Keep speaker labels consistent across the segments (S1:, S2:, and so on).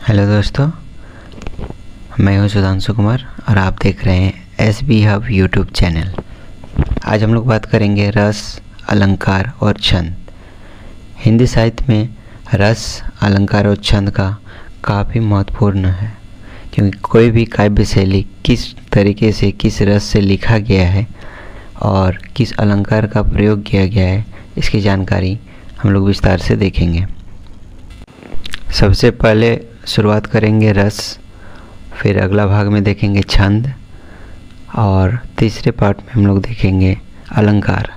S1: Hello दोस्तों, मैं हूं सुधांशु कुमार और आप देख रहे हैं SB हब यूट्यूब चैनल। आज हम लोग बात करेंगे रस, अलंकार और छंद। हिंदी साहित्य में रस, अलंकार और छंद का काफ़ी महत्वपूर्ण है, क्योंकि कोई भी काव्य शैली किस तरीके से, किस रस से लिखा गया है और किस अलंकार का प्रयोग किया गया है, इसकी जानकारी हम लोग विस्तार से देखेंगे। सबसे पहले शुरुआत करेंगे रस, फिर अगला भाग में देखेंगे छंद और तीसरे पार्ट में हम लोग देखेंगे अलंकार।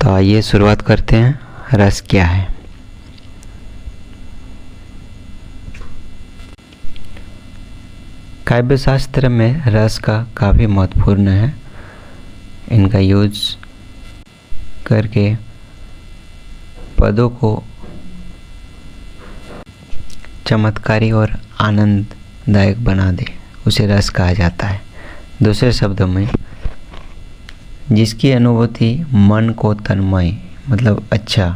S1: तो आइए शुरुआत करते हैं। रस क्या है? काव्य शास्त्र में रस का काफ़ी महत्वपूर्ण है। इनका यूज करके पदों को चमत्कारी और आनंददायक बना दे, उसे रस कहा जाता है। दूसरे शब्दों में, जिसकी अनुभूति मन को तन्मय मतलब अच्छा,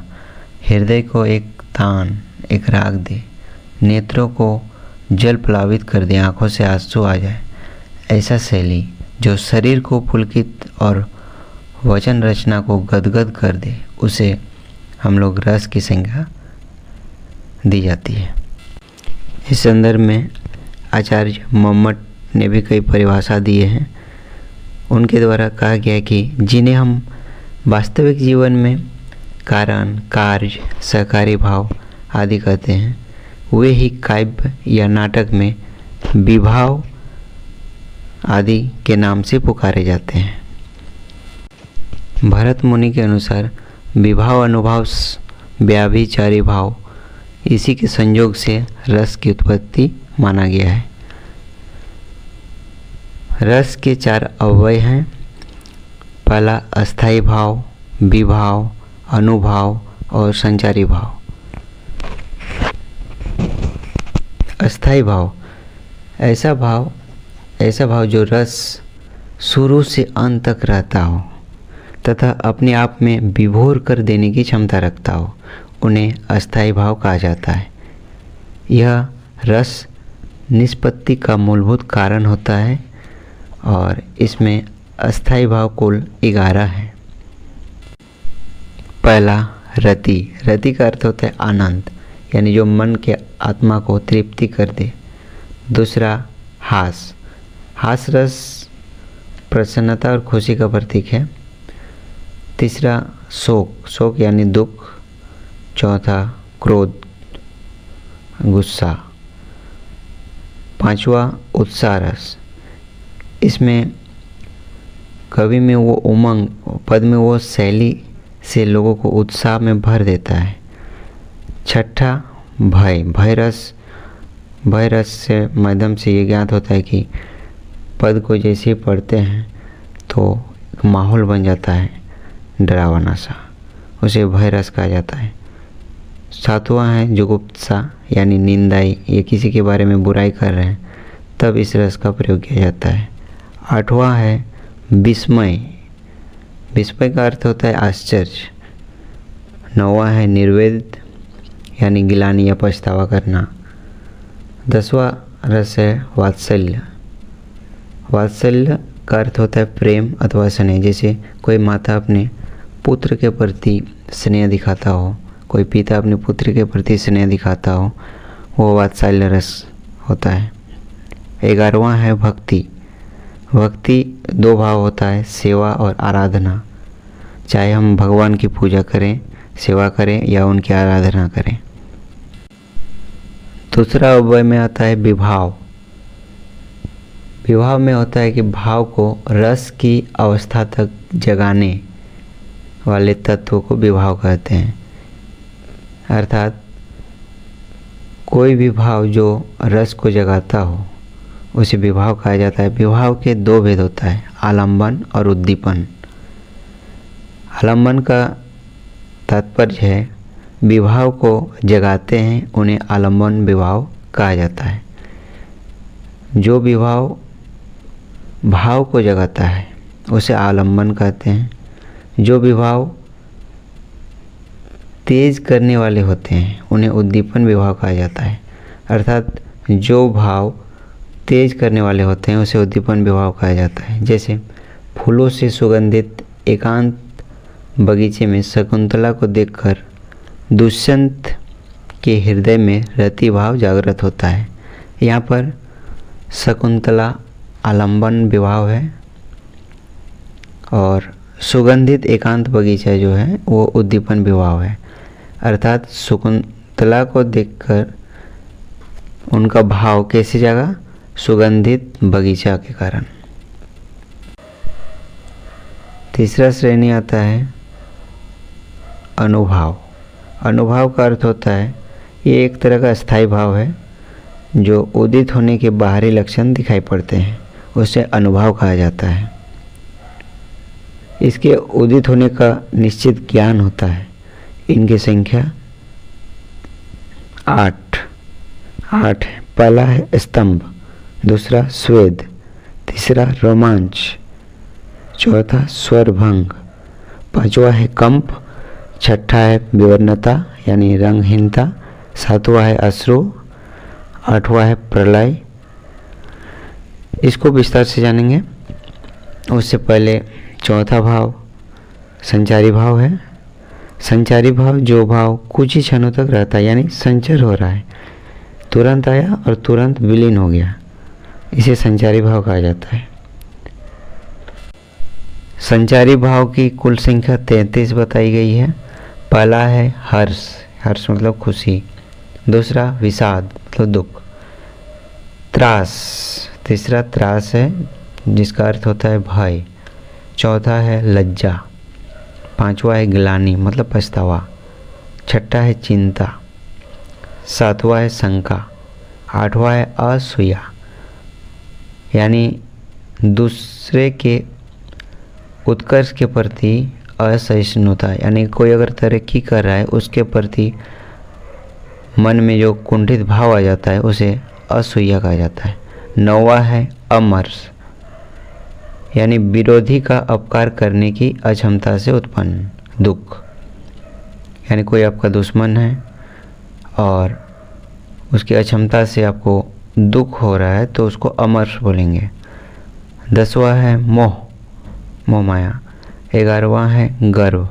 S1: हृदय को एक तान, एक राग दे, नेत्रों को जल प्लावित कर दे, आँखों से आंसू आ जाए, ऐसा शैली जो शरीर को पुलकित और वचन रचना को गदगद कर दे, उसे हम लोग रस की संज्ञा दी जाती है। इस संदर्भ में आचार्य मम्मट ने भी कई परिभाषा दिए हैं। उनके द्वारा कहा गया कि जिन्हें हम वास्तविक जीवन में कारण, कार्य, सहकारी भाव आदि कहते हैं, वे ही काव्य या नाटक में विभाव आदि के नाम से पुकारे जाते हैं। भरत मुनि के अनुसार विभाव, अनुभाव, व्याभिचारी भाव, इसी के संयोग से रस की उत्पत्ति माना गया है। रस के 4 अव्यय हैं। पहला अस्थायी भाव, विभाव, अनुभाव और संचारी भाव। अस्थायी भाव ऐसा भाव जो रस शुरू से अंत तक रहता हो तथा अपने आप में विभोर कर देने की क्षमता रखता हो, उन्हें अस्थायी भाव कहा जाता है। यह रस निष्पत्ति का मूलभूत कारण होता है और इसमें अस्थायी भाव कुल 11 है। पहला रति। रति का अर्थ होता है आनंद, यानी जो मन के आत्मा को तृप्ति कर दे। दूसरा हास। हास रस प्रसन्नता और खुशी का प्रतीक है। तीसरा शोक। शोक यानी दुख। चौथा क्रोध, गुस्सा। पांचवा उत्साह रस। इसमें कवि में वो उमंग, पद में वो शैली से लोगों को उत्साह में भर देता है। छठा भय। भय रस से माध्यम से ये ज्ञात होता है कि पद को जैसे पढ़ते हैं तो एक माहौल बन जाता है डरावना सा, उसे भय रस कहा जाता है। सातवां है जुगुप्सा, यानी निंदाई, ये किसी के बारे में बुराई कर रहे हैं, तब इस रस का प्रयोग किया जाता है। आठवां है विस्मय। विस्मय का अर्थ होता है आश्चर्य। नौवां है निर्वेद, यानी गिलानी या पछतावा करना। 10वां रस है वात्सल्य। वात्सल्य का अर्थ होता है प्रेम अथवा स्नेह। जैसे कोई माता अपने पुत्र के प्रति स्नेह दिखाता हो, कोई पिता अपने पुत्र के प्रति स्नेह दिखाता हो, वो वात्सल्य रस होता है। 11वां है भक्ति। भक्ति 2 भाव होता है, सेवा और आराधना। चाहे हम भगवान की पूजा करें, सेवा करें या उनकी आराधना करें। दूसरा अव्यय में आता है विभाव। विभाव में होता है कि भाव को रस की अवस्था तक जगाने वाले तत्व को विभाव कहते हैं। अर्थात कोई भी भाव जो रस को जगाता हो उसे विभाव कहा जाता है। विभाव के 2 भेद होता है, आलंबन और उद्दीपन। आलंबन का तात्पर्य है विभाव को जगाते हैं, उन्हें आलंबन विभाव कहा जाता है। जो विभाव भाव को जगाता है उसे आलंबन कहते हैं। जो विभाव तेज करने वाले होते हैं उन्हें उद्दीपन विभाव कहा जाता है। अर्थात जो भाव तेज करने वाले होते हैं उसे उद्दीपन विभाव कहा जाता है। जैसे फूलों से सुगंधित एकांत बगीचे में शकुंतला को देखकर दुष्यंत के हृदय में रति भाव जागृत होता है। यहाँ पर शकुंतला आलंबन विभाव है और सुगंधित एकांत बगीचा जो है वो उद्दीपन विभाव है। अर्थात शकुंतला को देखकर उनका भाव कैसे जागा? सुगंधित बगीचा के कारण। तीसरा श्रेणी आता है अनुभाव। अनुभाव का अर्थ होता है ये एक तरह का स्थायी भाव है जो उदित होने के बाहरी लक्षण दिखाई पड़ते हैं, उसे अनुभाव कहा जाता है। इसके उदित होने का निश्चित ज्ञान होता है। इनकी संख्या 8 है। पहला है स्तंभ, दूसरा स्वेद, तीसरा रोमांच, चौथा स्वरभंग, पांचवा है कंप, छठा है विवन्नता यानी रंगहीनता, सातवां है अश्रु, आठवां है प्रलय। इसको विस्तार से जानेंगे। उससे पहले चौथा भाव संचारी भाव है। संचारी भाव जो भाव कुछ ही क्षणों तक रहता है यानी संचर हो रहा है, तुरंत आया और तुरंत विलीन हो गया, इसे संचारी भाव कहा जाता है। संचारी भाव की कुल संख्या 33 बताई गई है। पहला है हर्ष, हर्ष मतलब खुशी, दूसरा विषाद मतलब दुख, त्रास, तीसरा त्रास है जिसका अर्थ होता है भय, चौथा है लज्जा, पांचवा है ग्लानि मतलब पछतावा, छठा है चिंता, सातवां है शंका, आठवां है असूया यानी दूसरे के उत्कर्ष के प्रति असहिष्णुता, यानी कोई अगर तरक्की कर रहा है उसके प्रति मन में जो कुंठित भाव आ जाता है उसे असूया कहा जाता है। नौवां है अमर्ष यानी विरोधी का अपकार करने की अक्षमता से उत्पन्न दुख, यानी कोई आपका दुश्मन है और उसकी अक्षमता से आपको दुख हो रहा है तो उसको अमर्ष बोलेंगे। 10वां है मोह, मोह माया। 11वां है गर्व,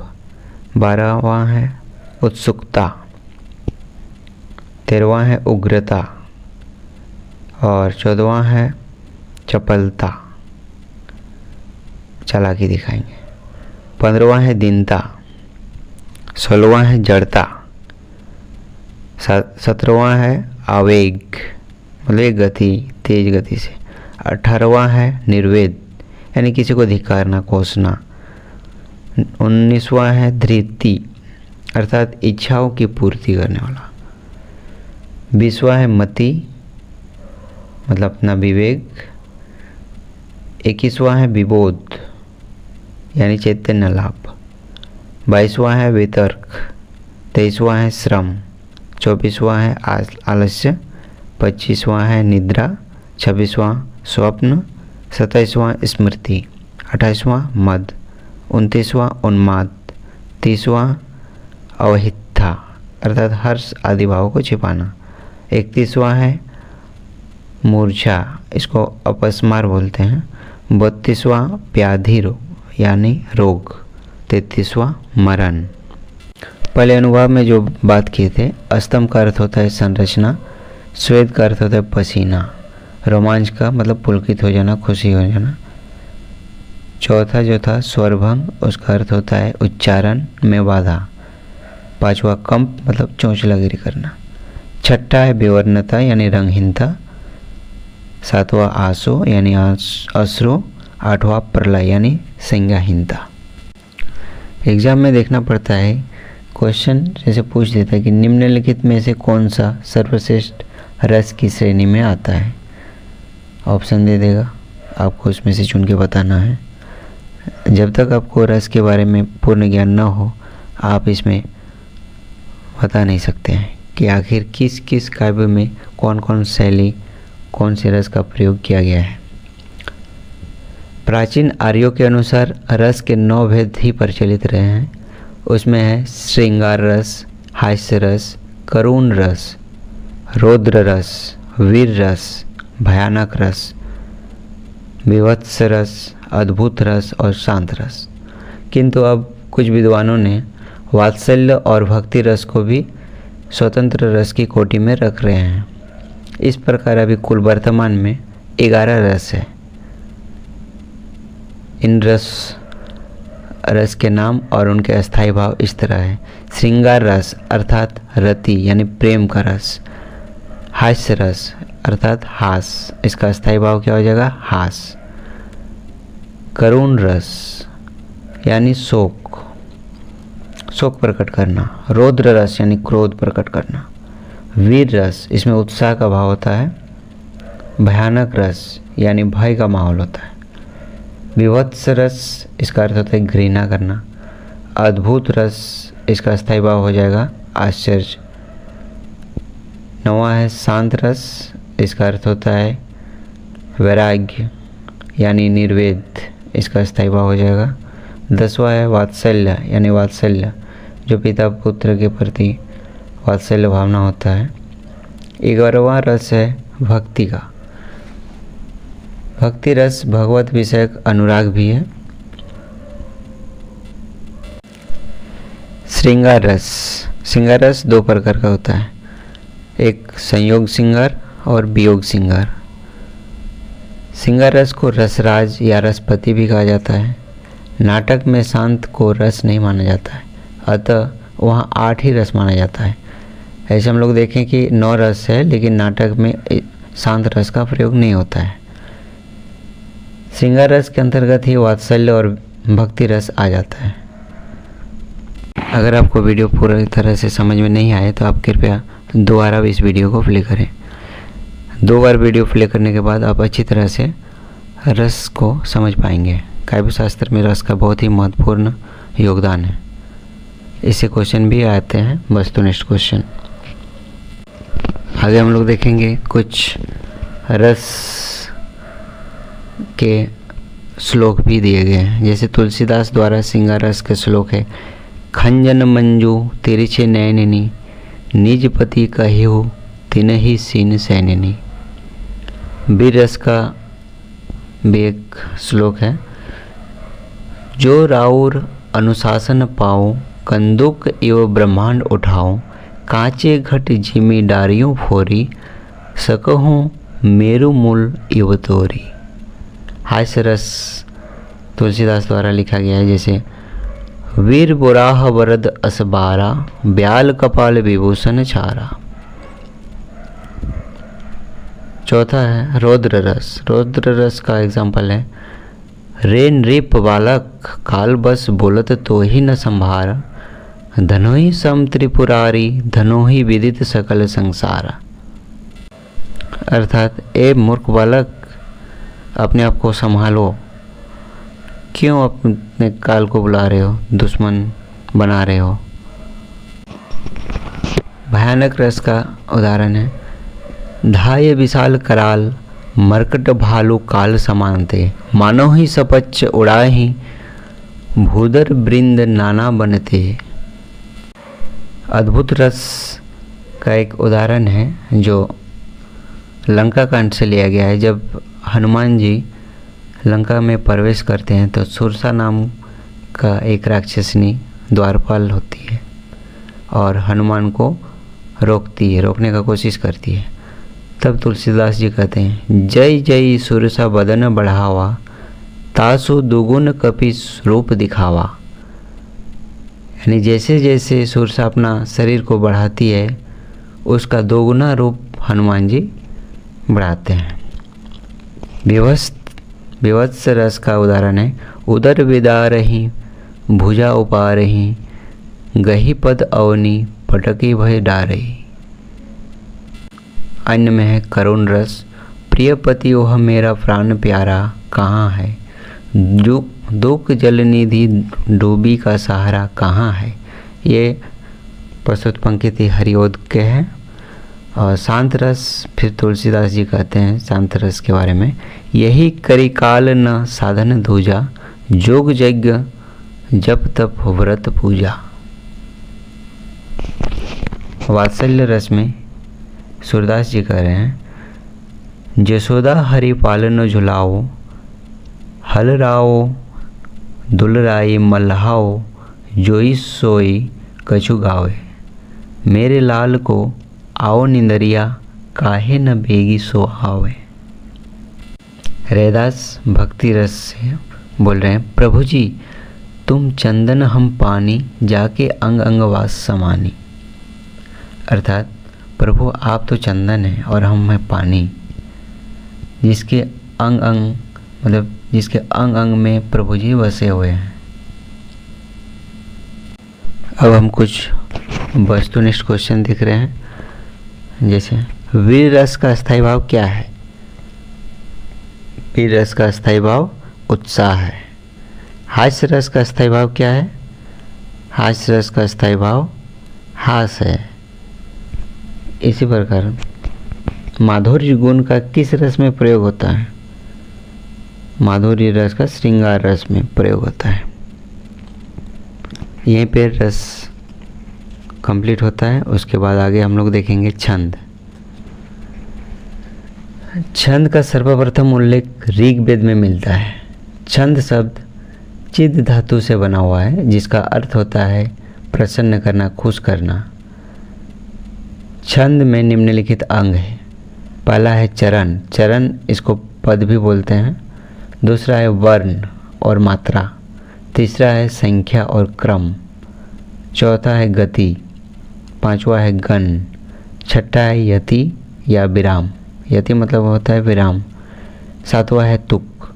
S1: 12वां है उत्सुकता, 13वां है उग्रता और 14वां है चपलता, चालाकी दिखाएंगे। 15वां है दीनता, 16वां है जड़ता, 17वां है आवेग मतलब गति, तेज गति से, 18वां है निर्वेद यानी किसी को धिक्कारना, कोसना, 19वां है धृति अर्थात इच्छाओं की पूर्ति करने वाला, 20वां है मति मतलब अपना विवेक, 21वां है विबोध यानी चैतन्य लाभ, 22वां है वितर्क, 23वां है श्रम, 24वां है आलस्य, 25वां है निद्रा, 26वां स्वप्न, 27वां स्मृति, 28वां मद, 29वां उन्माद, 30वां अवहिता अर्थात हर्ष आदि भावों को छिपाना, 31वां है मूर्छा, इसको अपस्मार बोलते हैं, 32वां व्याधि रोग यानी रोग, 33वां मरण। पहले अनुभाव में जो बात किए थे, स्तंभ का अर्थ होता है संरचना, स्वेद का अर्थ होता है पसीना, रोमांच का मतलब पुलकित हो जाना, खुशी हो जाना, चौथा जो था स्वरभंग उसका अर्थ होता है उच्चारण में बाधा, पांचवा कंप मतलब चोंचलागिरी करना, छठा है विवर्णता यानी रंगहीनता, सातवां आंसू यानी अश्रु, आठवां प्रलय यानी संज्ञाहीनता। एग्जाम में देखना पड़ता है, क्वेश्चन जैसे पूछ देता है कि निम्नलिखित में से कौन सा सर्वश्रेष्ठ रस की श्रेणी में आता है, ऑप्शन दे देगा, आपको उसमें से चुन के बताना है। जब तक आपको रस के बारे में पूर्ण ज्ञान न हो आप इसमें बता नहीं सकते हैं कि आखिर किस किस काव्य में कौन कौन शैली कौन से रस का प्रयोग किया गया है। प्राचीन आर्यों के अनुसार रस के 9 भेद ही प्रचलित रहे हैं। उसमें है श्रृंगार रस, हास्य रस, करुण रस, रौद्र रस, वीर रस, भयानक रस, विभत्स रस, अद्भुत रस और शांत रस। किंतु अब कुछ विद्वानों ने वात्सल्य और भक्ति रस को भी स्वतंत्र रस की कोटि में रख रहे हैं। इस प्रकार अभी कुल वर्तमान में 11 रस है। इन रस के नाम और उनके अस्थायी भाव इस तरह है। श्रृंगार रस अर्थात रति यानी प्रेम का रस। हास्य रस अर्थात हास, इसका अस्थायी भाव क्या हो जाएगा? हास। करुण रस यानी शोक, शोक प्रकट करना। रौद्र रस यानी क्रोध प्रकट करना। वीर रस, इसमें उत्साह का भाव होता है। भयानक रस यानी भय का माहौल होता है। विभत्स रस, इसका अर्थ होता है घृणा करना। अद्भुत रस, इसका अस्थायी भाव हो जाएगा आश्चर्य। 9वां है शांत रस, इसका अर्थ होता है वैराग्य यानी निर्वेद, इसका अस्थायी भाव हो जाएगा। 10वां है वात्सल्य यानी वात्सल्य, जो पिता पुत्र के प्रति वात्सल्य भावना होता है। 11वां रस है भक्ति का। भक्ति रस भगवत विषयक अनुराग भी है। श्रृंगार रस, श्रृंगार रस 2 प्रकार का होता है, एक संयोग श्रृंगार और वियोग श्रृंगार। श्रृंगार रस को रसराज या रसपति भी कहा जाता है। नाटक में शांत को रस नहीं माना जाता है, अतः वहाँ 8 ही रस माना जाता है। ऐसे हम लोग देखें कि 9 रस है, लेकिन नाटक में शांत रस का प्रयोग नहीं होता है। श्रृंगार रस के अंतर्गत ही वात्सल्य और भक्ति रस आ जाता है। अगर आपको वीडियो पूरी तरह से समझ में नहीं आए तो आप कृपया दोबारा इस वीडियो को प्ले करें। 2 बार वीडियो प्ले करने के बाद आप अच्छी तरह से रस को समझ पाएंगे। काव्य शास्त्र में रस का बहुत ही महत्वपूर्ण योगदान है। इससे क्वेश्चन भी आते हैं, वस्तुनिष्ठ क्वेश्चन। आगे हम लोग देखेंगे कुछ रस के श्लोक भी दिए गए हैं। जैसे तुलसीदास द्वारा श्रृंगार रस के श्लोक है। खंजन मंजू तिरछे नैनिनी, निज पति कहिहु तिनहि सीन सैनिनी। वीर रस का भी एक श्लोक है। जो राउर अनुशासन पाओ, कंदुक एव ब्रह्मांड उठाओ, कांचे घट जिमी डारियों फोरी, सकहूँ मेरु मूल इव तोरी। हास्य रस तुलसीदास द्वारा लिखा गया है। जैसे वीर बुराह वरद असबारा, ब्याल कपाल विभूषण छारा। चौथा है रौद्र रस। रौद्र रस का एग्जाम्पल है। रे नृप बालक, काल बस बोलत तो ही न संभारा, धनोहि सम त्रिपुरारी, धनोहि विदित सकल संसारा। अर्थात ए मूर्ख बालक, अपने आप को संभालो, क्यों अपने काल को बुला रहे हो, दुश्मन बना रहे हो। भयानक रस का उदाहरण है। धाय विशाल कराल, मरकट भालू काल समानते, मानो ही सपच्च उड़ाही, भूदर वृंद नाना बनते। अद्भुत रस का एक उदाहरण है जो लंका कांड से लिया गया है। जब हनुमान जी लंका में प्रवेश करते हैं तो सुरसा नाम का एक राक्षसनी द्वारपाल होती है और हनुमान को रोकने का कोशिश करती है। तब तुलसीदास जी कहते हैं, जय जय सुरसा बदन बढ़ावा, तासु दुगुन कपिस रूप दिखावा। यानी जैसे जैसे सुरसा अपना शरीर को बढ़ाती है, उसका दोगुना रूप हनुमान जी बढ़ाते हैं। विवत्स रस का उदाहरण है। उदर विदारही, भुजा उपारही, गही पद अवनी, पटकी भय डारही। अन्य में है करुण रस। प्रिय पति ओह मेरा प्राण प्यारा, कहाँ है, दुख जल निधि डूबी का सहारा कहाँ है। ये प्रस्तुत पंक्ति हरिओद के हैं। और शांत रस फिर तुलसीदास जी कहते हैं शांत रस के बारे में, यही करिकाल न साधन दूजा, जोग यज्ञ जप तप व्रत पूजा। वात्सल्य रस में सूरदास जी कह रहे हैं, जसोदा हरि पालन झुलाओ, हल राओ दुलराई मल्हाओ, जोई सोई कछु गावे, मेरे लाल को आओ निंदरिया, काहे न बेगी सो आवे। रैदास भक्ति रस से बोल रहे हैं, प्रभु जी तुम चंदन हम पानी, जाके अंग अंग वास समानी। अर्थात प्रभु आप तो चंदन हैं और हम हैं पानी, जिसके अंग अंग मतलब जिसके अंग अंग में प्रभु जी बसे हुए हैं। अब हम कुछ वस्तुनिष्ठ क्वेश्चन दिख रहे हैं, जैसे वीर रस का स्थायी भाव क्या है? वीर रस का स्थायी भाव उत्साह है। हास्य रस का स्थायी भाव क्या है? हास्य रस का स्थायी भाव हास है। इसी प्रकार माधुर्य गुण का किस रस में प्रयोग होता है? माधुर्य रस का श्रृंगार रस में प्रयोग होता है। यहीं पे रस कंप्लीट होता है। उसके बाद आगे हम लोग देखेंगे छंद। छंद का सर्वप्रथम उल्लेख ऋग्वेद में मिलता है। छंद शब्द चिद धातु से बना हुआ है, जिसका अर्थ होता है प्रसन्न करना, खुश करना। छंद में निम्नलिखित अंग है। पहला है चरण, चरण इसको पद भी बोलते हैं। दूसरा है वर्ण और मात्रा। तीसरा है संख्या और क्रम। चौथा है गति। पांचवा है गण। छठा है यति या विराम। यति मतलब होता है विराम। सातवां है तुक।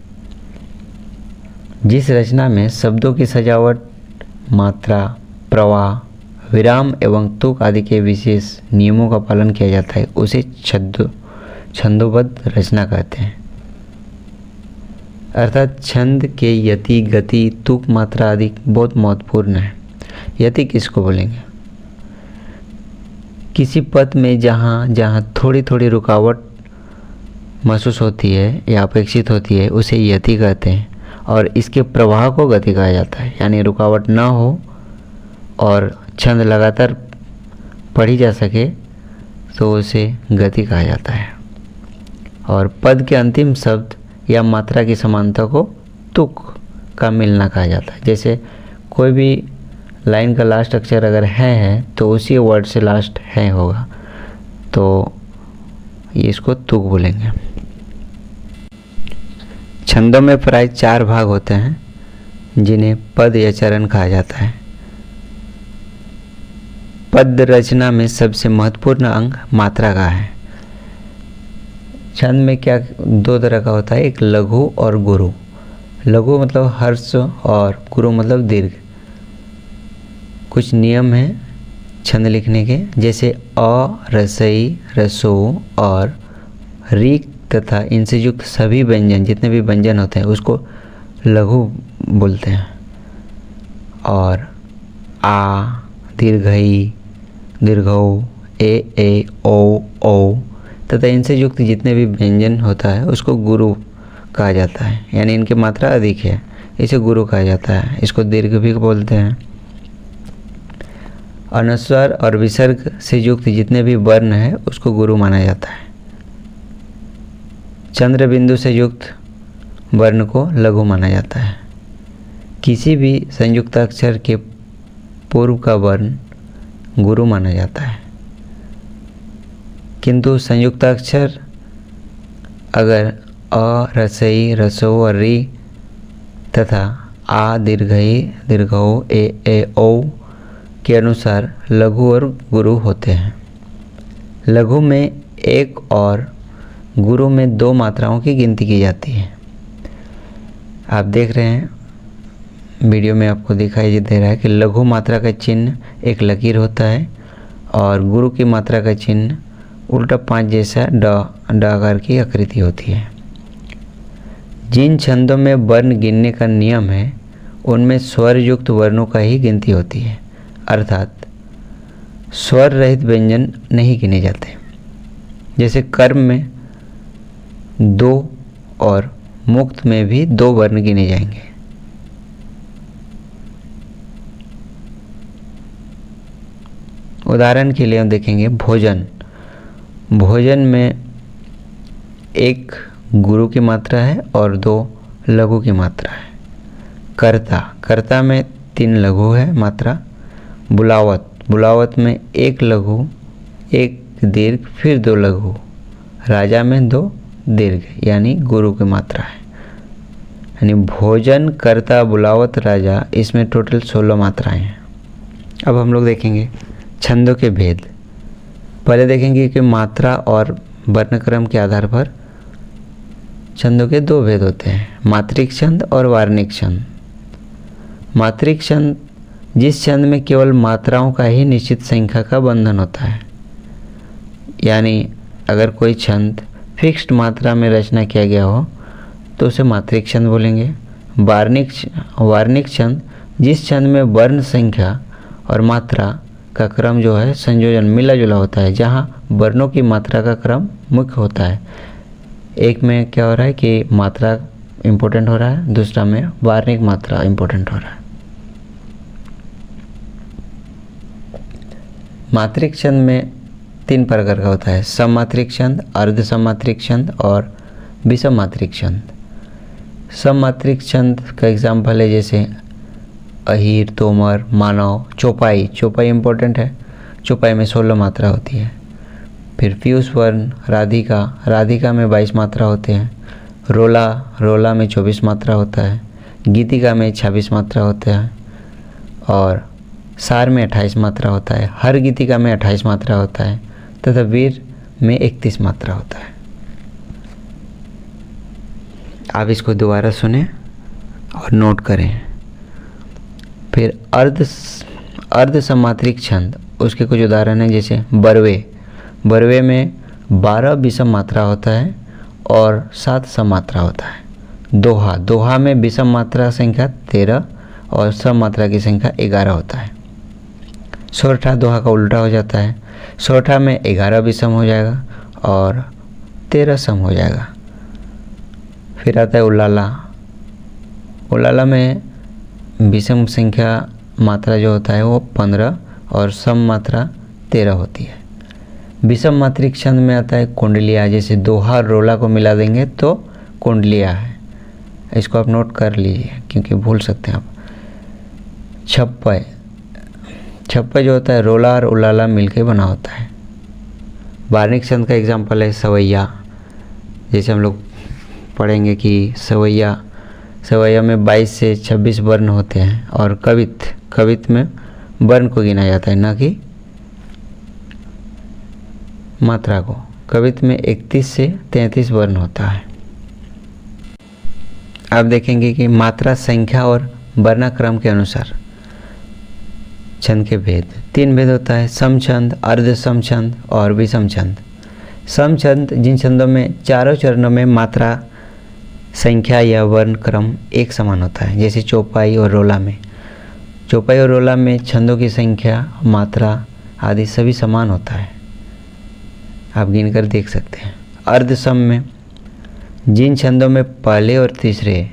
S1: जिस रचना में शब्दों की सजावट, मात्रा, प्रवाह, विराम एवं तुक आदि के विशेष नियमों का पालन किया जाता है, उसे छंदोबद्ध रचना कहते हैं। अर्थात छंद के यति, गति, तुक, मात्रा आदि बहुत महत्वपूर्ण है। यति किसको बोलेंगे? किसी पद में जहाँ जहाँ थोड़ी थोड़ी रुकावट महसूस होती है या अपेक्षित होती है, उसे यति कहते हैं। और इसके प्रवाह को गति कहा जाता है। यानी रुकावट ना हो और छंद लगातार पढ़ी जा सके तो उसे गति कहा जाता है। और पद के अंतिम शब्द या मात्रा की समानता को तुक का मिलना कहा जाता है। जैसे कोई भी लाइन का लास्ट अक्षर अगर है तो उसी वर्ड से लास्ट है होगा, तो ये इसको तुक बोलेंगे। छंदों में प्राय 4 भाग होते हैं, जिन्हें पद या चरण कहा जाता है। पद रचना में सबसे महत्वपूर्ण अंग मात्रा का है। छंद में क्या 2 तरह का होता है, एक लघु और गुरु। लघु मतलब हर्ष और गुरु मतलब दीर्घ। कुछ नियम हैं छंद लिखने के, जैसे अ, रसई, रसो और री तथा इनसे युक्त सभी व्यंजन, जितने भी व्यंजन होते हैं उसको लघु बोलते हैं। और आ, दीर्घई, दीर्घौ, ए, ओ तथा इनसे युक्त जितने भी व्यंजन होता है उसको गुरु कहा जाता है। यानी इनकी मात्रा अधिक है, इसे गुरु कहा जाता है। इसको दीर्घ भी बोलते हैं। अनुस्वार और विसर्ग से युक्त जितने भी वर्ण हैं उसको गुरु माना जाता है। चंद्र बिंदु से युक्त वर्ण को लघु माना जाता है। किसी भी संयुक्ताक्षर के पूर्व का वर्ण गुरु माना जाता है, किंतु संयुक्ताक्षर अगर अ, रसई, रसो और री तथा आ, दीर्घई, दीर्घौ, ए, ओ के अनुसार लघु और गुरु होते हैं। लघु में 1 और गुरु में 2 मात्राओं की गिनती की जाती है। आप देख रहे हैं वीडियो में, आपको दिखाई दे रहा है कि लघु मात्रा का चिन्ह एक लकीर होता है और गुरु की मात्रा का चिन्ह उल्टा 5 जैसा ड आकार की आकृति होती है। जिन छंदों में वर्ण गिनने का नियम है उनमें स्वर युक्त वर्णों का ही गिनती होती है, अर्थात स्वर रहित व्यंजन नहीं गिने जाते। जैसे कर्म में 2 और मुक्त में भी 2 वर्ण गिने जाएंगे। उदाहरण के लिए हम देखेंगे भोजन। भोजन में एक गुरु की मात्रा है और 2 लघु की मात्रा है। कर्ता में 3 लघु है मात्रा। बुलावत में 1 लघु 1 दीर्घ फिर 2 लघु। राजा में 2 दीर्घ यानी गुरु की मात्रा है। यानी भोजन, कर्ता, बुलावत, राजा, इसमें टोटल 16 मात्राएं हैं। अब हम लोग देखेंगे छंदों के भेद। पहले देखेंगे कि मात्रा और वर्णक्रम के आधार पर छंदों के 2 भेद होते हैं, मात्रिक छंद और वार्णिक छंद। मात्रिक छंद जिस छंद में केवल मात्राओं का ही निश्चित संख्या का बंधन होता है, यानी अगर कोई छंद फिक्स्ड मात्रा में रचना किया गया हो तो उसे मात्रिक छंद बोलेंगे। वार्णिक छंद जिस छंद में वर्ण संख्या और मात्रा का क्रम जो है संयोजन मिला जुला होता है, जहाँ वर्णों की मात्रा का क्रम मुख्य होता है। एक में क्या हो रहा है कि मात्रा इम्पोर्टेंट हो रहा है, दूसरा में वार्णिक मात्रा इम्पोर्टेंट हो रहा है। मात्रिक छंद में 3 प्रकार का होता है, सममात्रिक छंद, अर्ध सममात्रिक छंद और विषम मात्रिक छंद। सममात्रिक छंद का एग्जाम्पल है जैसे अहीर, तोमर, मानव, चौपाई। चौपाई इम्पोर्टेंट है, चौपाई में 16 मात्रा होती है। फिर पीयूष वर्ण, राधिका में 22 मात्रा होते हैं। रोला में 24 मात्रा होता है। गीतिका में 26 मात्रा होता है और सार में 28 मात्रा होता है। हर गीतिका में 28 मात्रा होता है तथा वीर में 31 मात्रा होता है। आप इसको दोबारा सुने और नोट करें। फिर अर्ध सममात्रिक छंद, उसके कुछ उदाहरण हैं जैसे बरवे में 12 विषम मात्रा होता है और 7 सम मात्रा होता है। दोहा में विषम मात्रा संख्या 13 और सम मात्रा की संख्या 11 होता है। सोरठा दोहा का उल्टा हो जाता है। सोरठा में 11 विषम हो जाएगा और 13 सम हो जाएगा। फिर आता है उलाला में विषम संख्या मात्रा जो होता है वो 15 और सम मात्रा 13 होती है। विषम मात्रिक छंद में आता है कुंडलिया, जैसे दोहा और रोला को मिला देंगे तो कुंडलिया है। इसको आप नोट कर लीजिए क्योंकि भूल सकते हैं आप। छप्पय जो होता है रोला और उलाला मिलके बना होता है। वार्णिक छंद का एग्जाम्पल है सवैया, जैसे हम लोग पढ़ेंगे कि सवैया में 22 से 26 वर्ण होते हैं और कवित में वर्ण को गिना जाता है, न कि मात्रा को। कवित में 31 से 33 वर्ण होता है। आप देखेंगे कि मात्रा, संख्या और वर्णाक्रम के अनुसार छंद के भेद 3 भेद होता है, सम छंद, अर्ध सम छंद और विषम छंद। सम छंद जिन छंदों में चारों चरणों में मात्रा, संख्या या वर्ण क्रम एक समान होता है, जैसे चौपाई और रोला में छंदों की संख्या, मात्रा आदि सभी समान होता है। आप गिनकर देख सकते हैं। अर्ध सम में जिन छंदों में पहले और तीसरे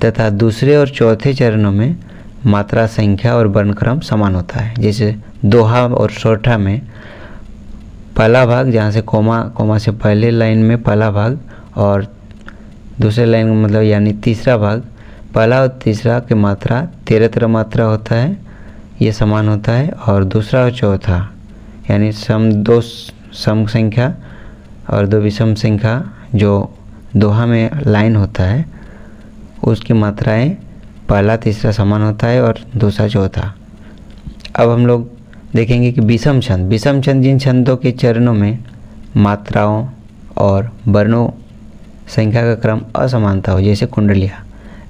S1: तथा दूसरे और चौथे चरणों में मात्रा, संख्या और वर्णक्रम समान होता है, जैसे दोहा और सोरठा में पहला भाग, जहाँ से कोमा से पहले लाइन में पहला भाग और दूसरे लाइन में मतलब यानी तीसरा भाग, पहला और तीसरा की मात्रा 13 मात्रा होता है, ये समान होता है। और दूसरा और चौथा यानी दो सम संख्या और 2 विषम संख्या जो दोहा में लाइन होता है उसकी मात्राएं पहला तीसरा समान होता है और दूसरा चौथा। अब हम लोग देखेंगे कि विषम छंद जिन छंदों के चरणों में मात्राओं और वर्णों संख्या का क्रम असमानता हो, जैसे कुंडलिया,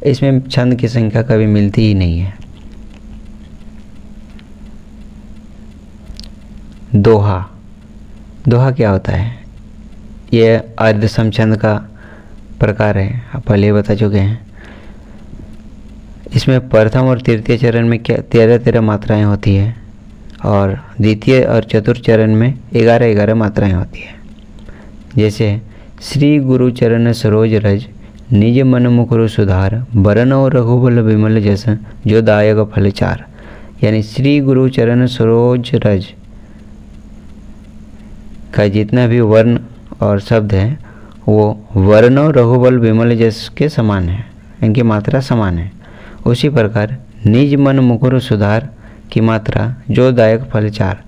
S1: इसमें छंद की संख्या कभी मिलती ही नहीं है। दोहा क्या होता है? ये अर्ध सम छंद का प्रकार है, आप पहले बता चुके हैं। इसमें प्रथम और तृतीय चरण में क्या 13 मात्राएं होती है और द्वितीय और चतुर्थ चरण में 11 मात्राएं होती है, जैसे श्री गुरु चरण सरोज रज, निज मन मुकुरु सुधार, बरन और रघुबल विमल जस, जो दायक फल चार। यानी श्री गुरु चरण सरोज रज का जितना भी वर्ण और शब्द है वो वर्ण रघुबल विमल जस के समान है, इनकी मात्रा समान है। उसी प्रकार निज मन मुकुर सुधार की मात्रा जो दायक फल चार,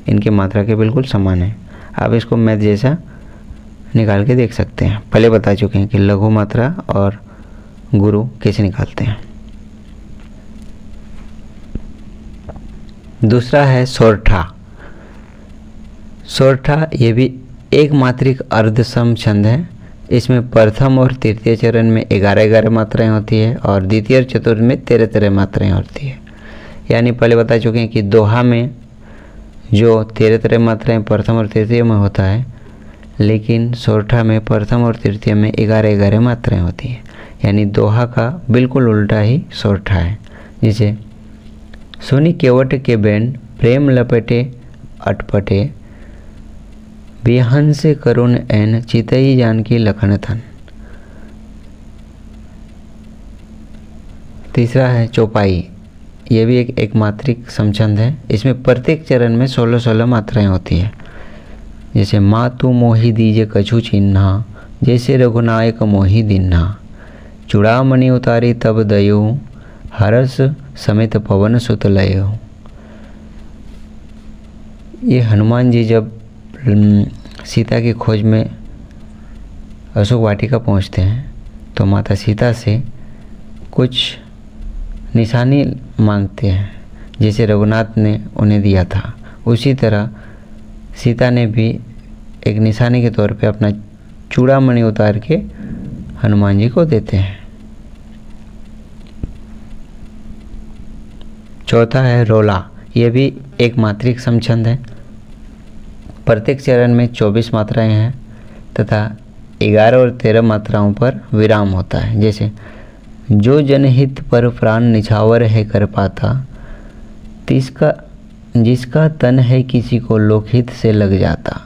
S1: इनकी मात्रा के बिल्कुल समान है। आप इसको मैथ जैसा निकाल के देख सकते हैं। पहले बता चुके हैं कि लघु मात्रा और गुरु कैसे निकालते हैं। दूसरा है सोरठा। सोरठा ये भी एक मात्रिक अर्धसम छंद है। इसमें प्रथम और तृतीय चरण में 11-11 मात्राएं होती है और द्वितीय और चतुर्थ में 13-13 मात्राएं होती है। यानी पहले बता चुके हैं कि दोहा में जो 13-13 मात्राएं प्रथम और तृतीय में होता है, लेकिन सोरठा में प्रथम और तृतीय में 11-11 मात्राएं होती हैं। यानी दोहा का बिल्कुल उल्टा ही सोरठा है। जिसे सुनी केवट के बैन प्रेम लपेटे अटपटे, बिहन से करुण ऐन चितई जानकी लखन थन। तीसरा है चौपाई। यह भी एक मात्रिक समछंद है। इसमें प्रत्येक चरण में 16-16 मात्राएं होती है। जैसे माँ तू मोहि दीजे कछु चिन्हा, जैसे रघुनायक मोहि दिन्हा, चूड़ामणि उतारी तब दयो, हरस समेत पवन सुत लयो। ये हनुमान जी जब सीता की खोज में अशोक वाटिका पहुंचते हैं तो माता सीता से कुछ निशानी मांगते हैं, जैसे रघुनाथ ने उन्हें दिया था। उसी तरह सीता ने भी एक निशानी के तौर पे अपना चूड़ामणि उतार के हनुमान जी को देते हैं। चौथा है रोला। यह भी एक मात्रिक समछंद है। प्रत्येक चरण में 24 मात्राएं हैं तथा 11 और 13 मात्राओं पर विराम होता है। जैसे जो जनहित पर प्राण निछावर है कर पाता, जिसका तन है किसी को लोकहित से लग जाता।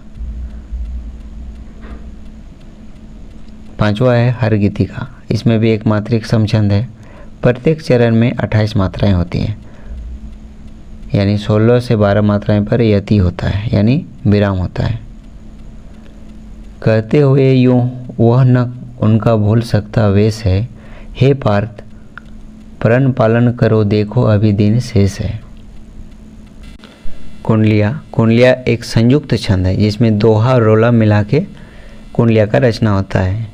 S1: पांचवा है हरगीतिका। इसमें भी एक मात्रिक समछंद है। प्रत्येक चरण में 28 मात्राएं होती हैं। यानी 16 से 12 मात्राएं पर यति होता है, यानी विराम होता है। कहते हुए यूं वह न उनका भूल सकता वेश है, हे पार्थ प्रण पालन करो देखो अभी दिन शेष है। कुंडलिया। कुंडलिया एक संयुक्त छंद है जिसमें दोहा और रोला मिला के कुंडलिया का रचना होता है।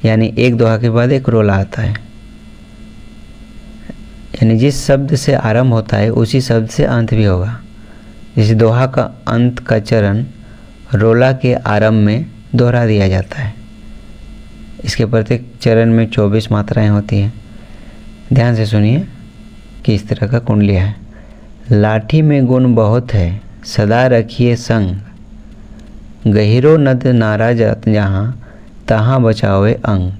S1: यानी एक दोहा के बाद एक रोला आता है। यानी जिस शब्द से आरंभ होता है उसी शब्द से अंत भी होगा। जैसे दोहा का अंत का चरण रोला के आरंभ में दोहरा दिया जाता है। इसके प्रत्येक चरण में 24 मात्राएं होती हैं। ध्यान से सुनिए कि इस तरह का कुंडलिया है। लाठी में गुण बहुत है सदा रखिए संग, गहिरो नद नारा जहाँ तहाँ बचावे अंग,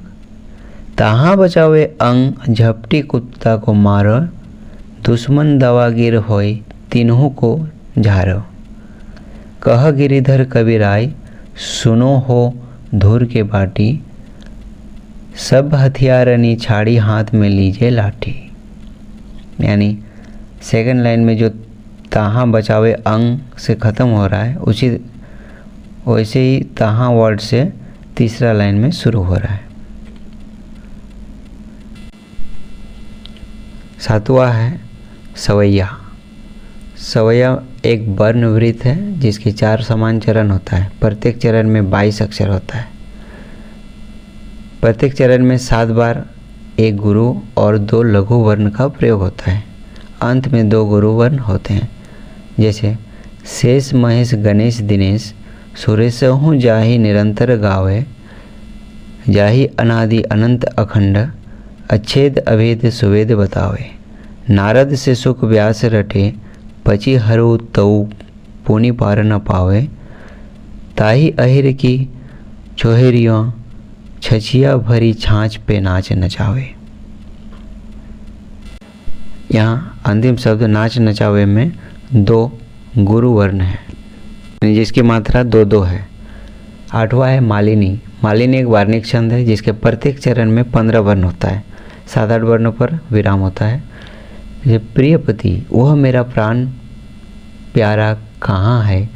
S1: तहाँ बचावे अंग झपटी कुत्ता को मारो, दुश्मन दवागिर होय तीनों को झारो। कह गिरिधर कबीराय सुनो हो धूर के बाटी, सब हथियारनी छाड़ी हाथ में लीजिए लाठी। यानी सेकंड लाइन में जो तहाँ बचावे अंग से ख़त्म हो रहा है उसी वैसे ही तहाँ वर्ड से तीसरा लाइन में शुरू हो रहा है। सातवां है सवैया। सवैया एक वर्णवृत्त है जिसके 4 समान चरण होता है। प्रत्येक चरण में 22 अक्षर होता है। प्रत्येक चरण में 7 बार एक गुरु और 2 लघु वर्ण का प्रयोग होता है। अंत में 2 गुरु वर्ण होते हैं। जैसे शेष महेश गणेश दिनेश, सुरेश हूँ जाहि निरंतर गावे, जाहि अनादि अनंत अखंड, अच्छेद अभेद सुवेद बतावे। नारद से सुख व्यास रटे, पची हरु तऊ पुनि पार न पावे, ताहि अहिर की छोहरियों छछिया भरी छाछ पे नाच नचावे। यहाँ अंतिम शब्द नाच नचावे में 2 गुरु वर्ण है जिसकी मात्रा 2-2 है। 8वां है मालिनी। मालिनी एक वार्णिक छंद है जिसके प्रत्येक चरण में 15 वर्ण होता है। 7-8 वर्णों पर विराम होता है। जैसे प्रियपति वह मेरा प्राण प्यारा कहाँ है,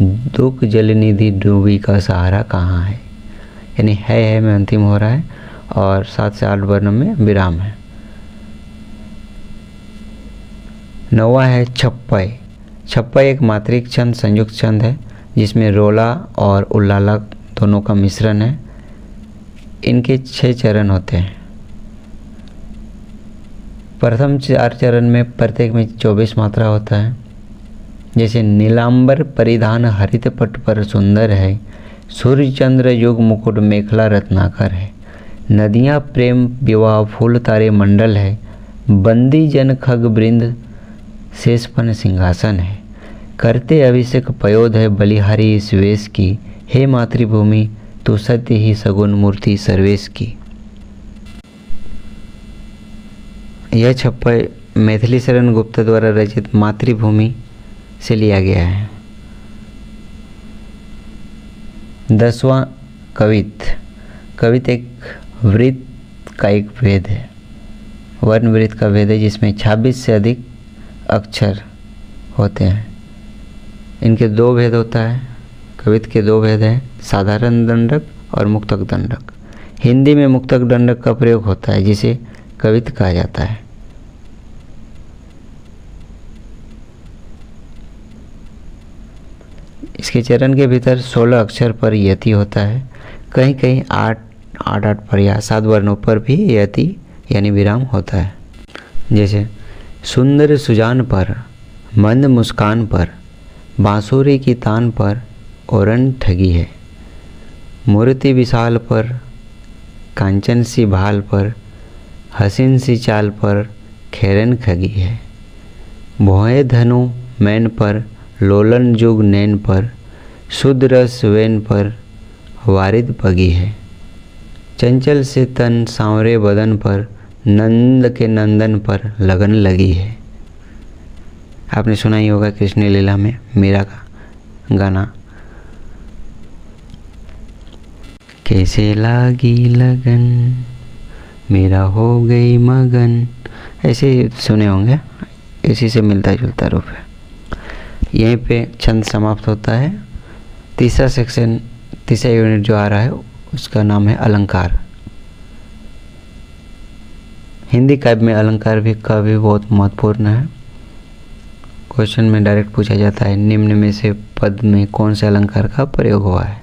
S1: दुख जल निधि डूबी का सहारा कहाँ है। यानी है में अंतिम हो रहा है और 7 से 8 वर्णों में विराम है। 9वां है छप्पय। छप्पय एक मात्रिक छंद संयुक्त छंद है जिसमें रोला और उल्लाला दोनों का मिश्रण है। इनके 6 चरण होते हैं। प्रथम 4 चरण में प्रत्येक में 24 मात्रा होता है। जैसे नीलांबर परिधान हरित पट पर सुंदर है, सूर्य चंद्र युग मुकुट मेखला रत्नाकर है, नदियाँ प्रेम विवाह फूल तारे मंडल है, बंदी जन खग वृंद शेषपन सिंहासन है, करते अभिषेक पयोध है बलिहारी इस वेश की, हे मातृभूमि तू सत्य ही सगुन मूर्ति सर्वेश की। यह छप्पय मैथिली शरण गुप्ता द्वारा रचित मातृभूमि से लिया गया है। 10वां कवित। कवित एक वृत्त का एक भेद है, वर्ण वृत्त का भेद है जिसमें 26 से अधिक अक्षर होते हैं। इनके 2 भेद होता है। कवित के 2 भेद हैं, साधारण दंडक और मुक्तक दंडक। हिंदी में मुक्तक दंडक का प्रयोग होता है जिसे कवित कहा जाता है। इसके चरण के भीतर 16 अक्षर पर यति होता है। कहीं कहीं 8 पर या 7 वर्णों पर भी यति यानी विराम होता है। जैसे सुंदर सुजान पर, मंद मुस्कान पर, बांसुरी की तान पर ओरन ठगी है, मूर्ति विशाल पर, कांचन सी भाल पर, हसीन सी चाल पर खैरन खगी है, भोए धनु मैन पर, लोलन जुग नैन पर, शुद्ध रस वैन पर वारिद पगी है, चंचल से तन सांवरे बदन पर, नंद के नंदन पर लगन लगी है। आपने सुना ही होगा कृष्ण लीला में मीरा का गाना, कैसे लागी लगन मेरा हो गई मगन, ऐसे सुने होंगे। इसी से मिलता जुलता रूप है। यहीं पे छंद समाप्त होता है। तीसरा सेक्शन, तीसरा यूनिट जो आ रहा है उसका नाम है अलंकार। हिंदी काव्य में अलंकार का भी बहुत महत्वपूर्ण है। क्वेश्चन में डायरेक्ट पूछा जाता है निम्न में से पद में कौन से अलंकार का प्रयोग हुआ है।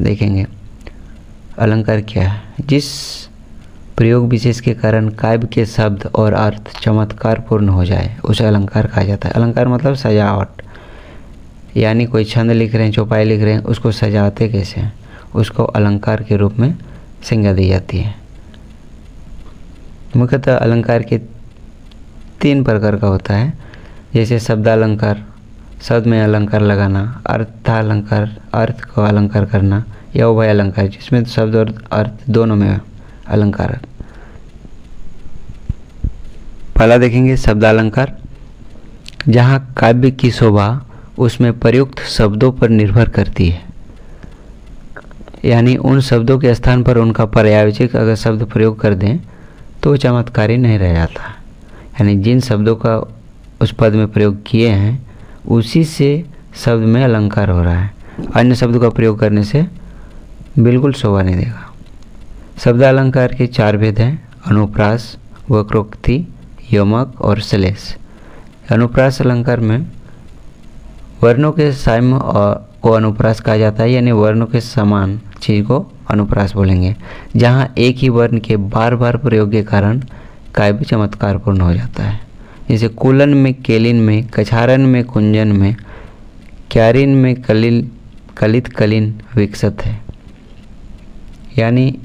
S1: देखेंगे अलंकार क्या है। जिस प्रयोग विशेष के कारण काव्य के शब्द और अर्थ चमत्कारपूर्ण हो जाए उसे अलंकार कहा जाता है। अलंकार मतलब सजावट, यानी कोई छंद लिख रहे हैं, चौपाई लिख रहे हैं, उसको सजाते कैसे हैं, उसको अलंकार के रूप में संज्ञा दी जाती है। मुख्यतः अलंकार के 3 प्रकार का होता है। जैसे शब्दालंकार, शब्द में अलंकार लगाना, अर्थालंकार, अर्थ को अलंकार करना, या उभय अलंकार जिसमें शब्द और अर्थ दोनों में अलंकार। पहला देखेंगे शब्दालंकार, जहाँ काव्य की शोभा उसमें प्रयुक्त शब्दों पर निर्भर करती है, यानी उन शब्दों के स्थान पर उनका पर्यायवाची अगर शब्द प्रयोग कर दें तो चमत्कारी नहीं रह जाता। यानी जिन शब्दों का उस पद में प्रयोग किए हैं उसी से शब्द में अलंकार हो रहा है, अन्य शब्द का प्रयोग करने से बिल्कुल शोभा नहीं देगा। शब्दालंकार के 4 भेद हैं, अनुप्रास, वक्रोक्ति, यमक और श्लेष। अनुप्रास अलंकार में वर्णों के साम्य को अनुप्रास कहा जाता है, यानी वर्णों के समान चीज़ को अनुप्रास बोलेंगे। जहाँ एक ही वर्ण के बार बार प्रयोग के कारण काव्य चमत्कारपूर्ण हो जाता है। जैसे कुलन में केलिन में, कछारन में कुंजन में, क्यारिन में कलित कलिन विकसित है, यानी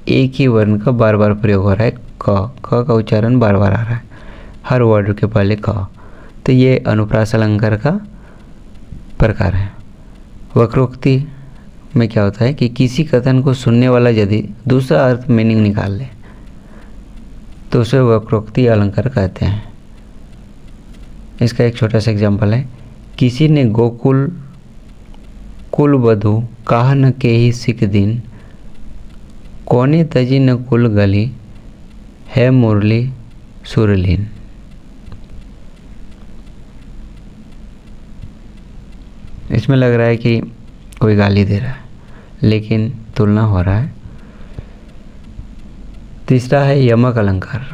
S1: एक ही वर्ण का बार बार प्रयोग हो रहा है। क का उच्चारण बार बार आ रहा है हर वर्ड के पहले क। तो ये अनुप्रास अलंकार का प्रकार है। वक्रोक्ति में क्या होता है कि किसी कथन को सुनने वाला यदि दूसरा अर्थ मीनिंग निकाल ले तो उसे वक्रोक्ति अलंकार कहते हैं। इसका एक छोटा सा एग्जाम्पल है, किसी ने गोकुल कुल वधु काह न के ही सिख दिन, कोने तजी न कुल गली है मुरली सुरलीन। इसमें लग रहा है कि कोई गाली दे रहा है, लेकिन तुलना हो रहा है। तीसरा है यमक अलंकार।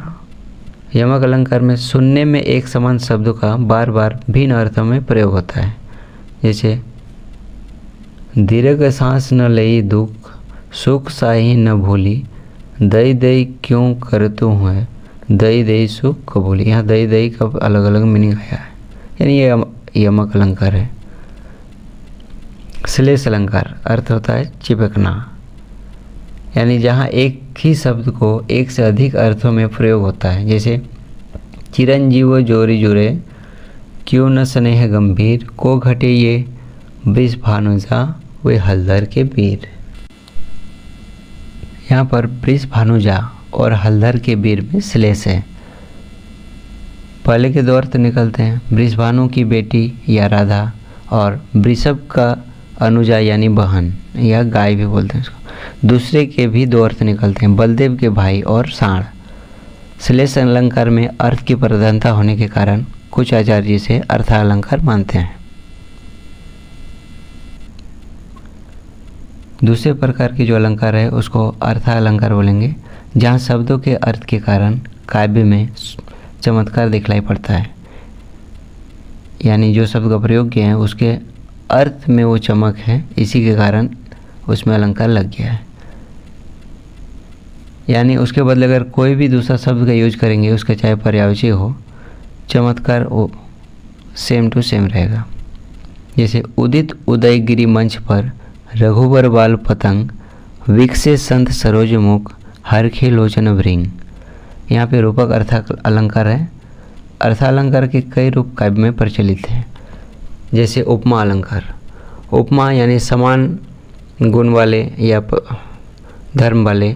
S1: यमक अलंकार में सुनने में एक समान शब्दों का बार बार भिन्न अर्थों में प्रयोग होता है। जैसे दीर्घ सांस न लई दुख, सुख साही न भूली, दई दई क्यों करतु है, दई दई सुख कबूली। यहाँ दई दई का अलग अलग मीनिंग आया है, यानी ये यमक अलंकार है। श्लेष अलंकार अर्थ होता है चिपकना, यानी जहाँ एक ही शब्द को एक से अधिक अर्थों में प्रयोग होता है। जैसे चिरंजीव जोरी जुरे, क्यों न स्नेह गंभीर, को घटे ये वृष भानुजा, वे हलधर के वीर। यहाँ पर वृष भानुजा और हलधर के वीर में श्लेष है। पहले के दो अर्थ निकलते हैं, वृषभानु की बेटी या राधा, और वृषभ का अनुजा यानी बहन या गाय भी बोलते हैं उसको। दूसरे के भी दो अर्थ निकलते हैं, बलदेव के भाई और सांड। श्लेष अलंकार में अर्थ की प्रधानता होने के कारण कुछ आचार्य इसे अर्थालंकार मानते हैं। दूसरे प्रकार की जो अलंकार है उसको अर्थालंकार बोलेंगे, जहाँ शब्दों के अर्थ के कारण काव्य में चमत्कार दिखलाई पड़ता है, यानी जो शब्द का प्रयोग किए हैं उसके अर्थ में वो चमक है, इसी के कारण उसमें अलंकार लग गया है। यानी उसके बदले अगर कोई भी दूसरा शब्द का यूज करेंगे, उसका चाहे पर्यायवाची हो, चमत्कार वो सेम टू सेम रहेगा। जैसे उदित उदयगिरी मंच पर, रघुबर बाल पतंग, विकसे संत सरोज मुख, हरखे लोचन भृंग। यहाँ पे रूपक अर्थ अलंकार है। अर्थालंकार के कई रूप काव्य में प्रचलित हैं। जैसे उपमा अलंकार। उपमा यानी समान गुण वाले या धर्म वाले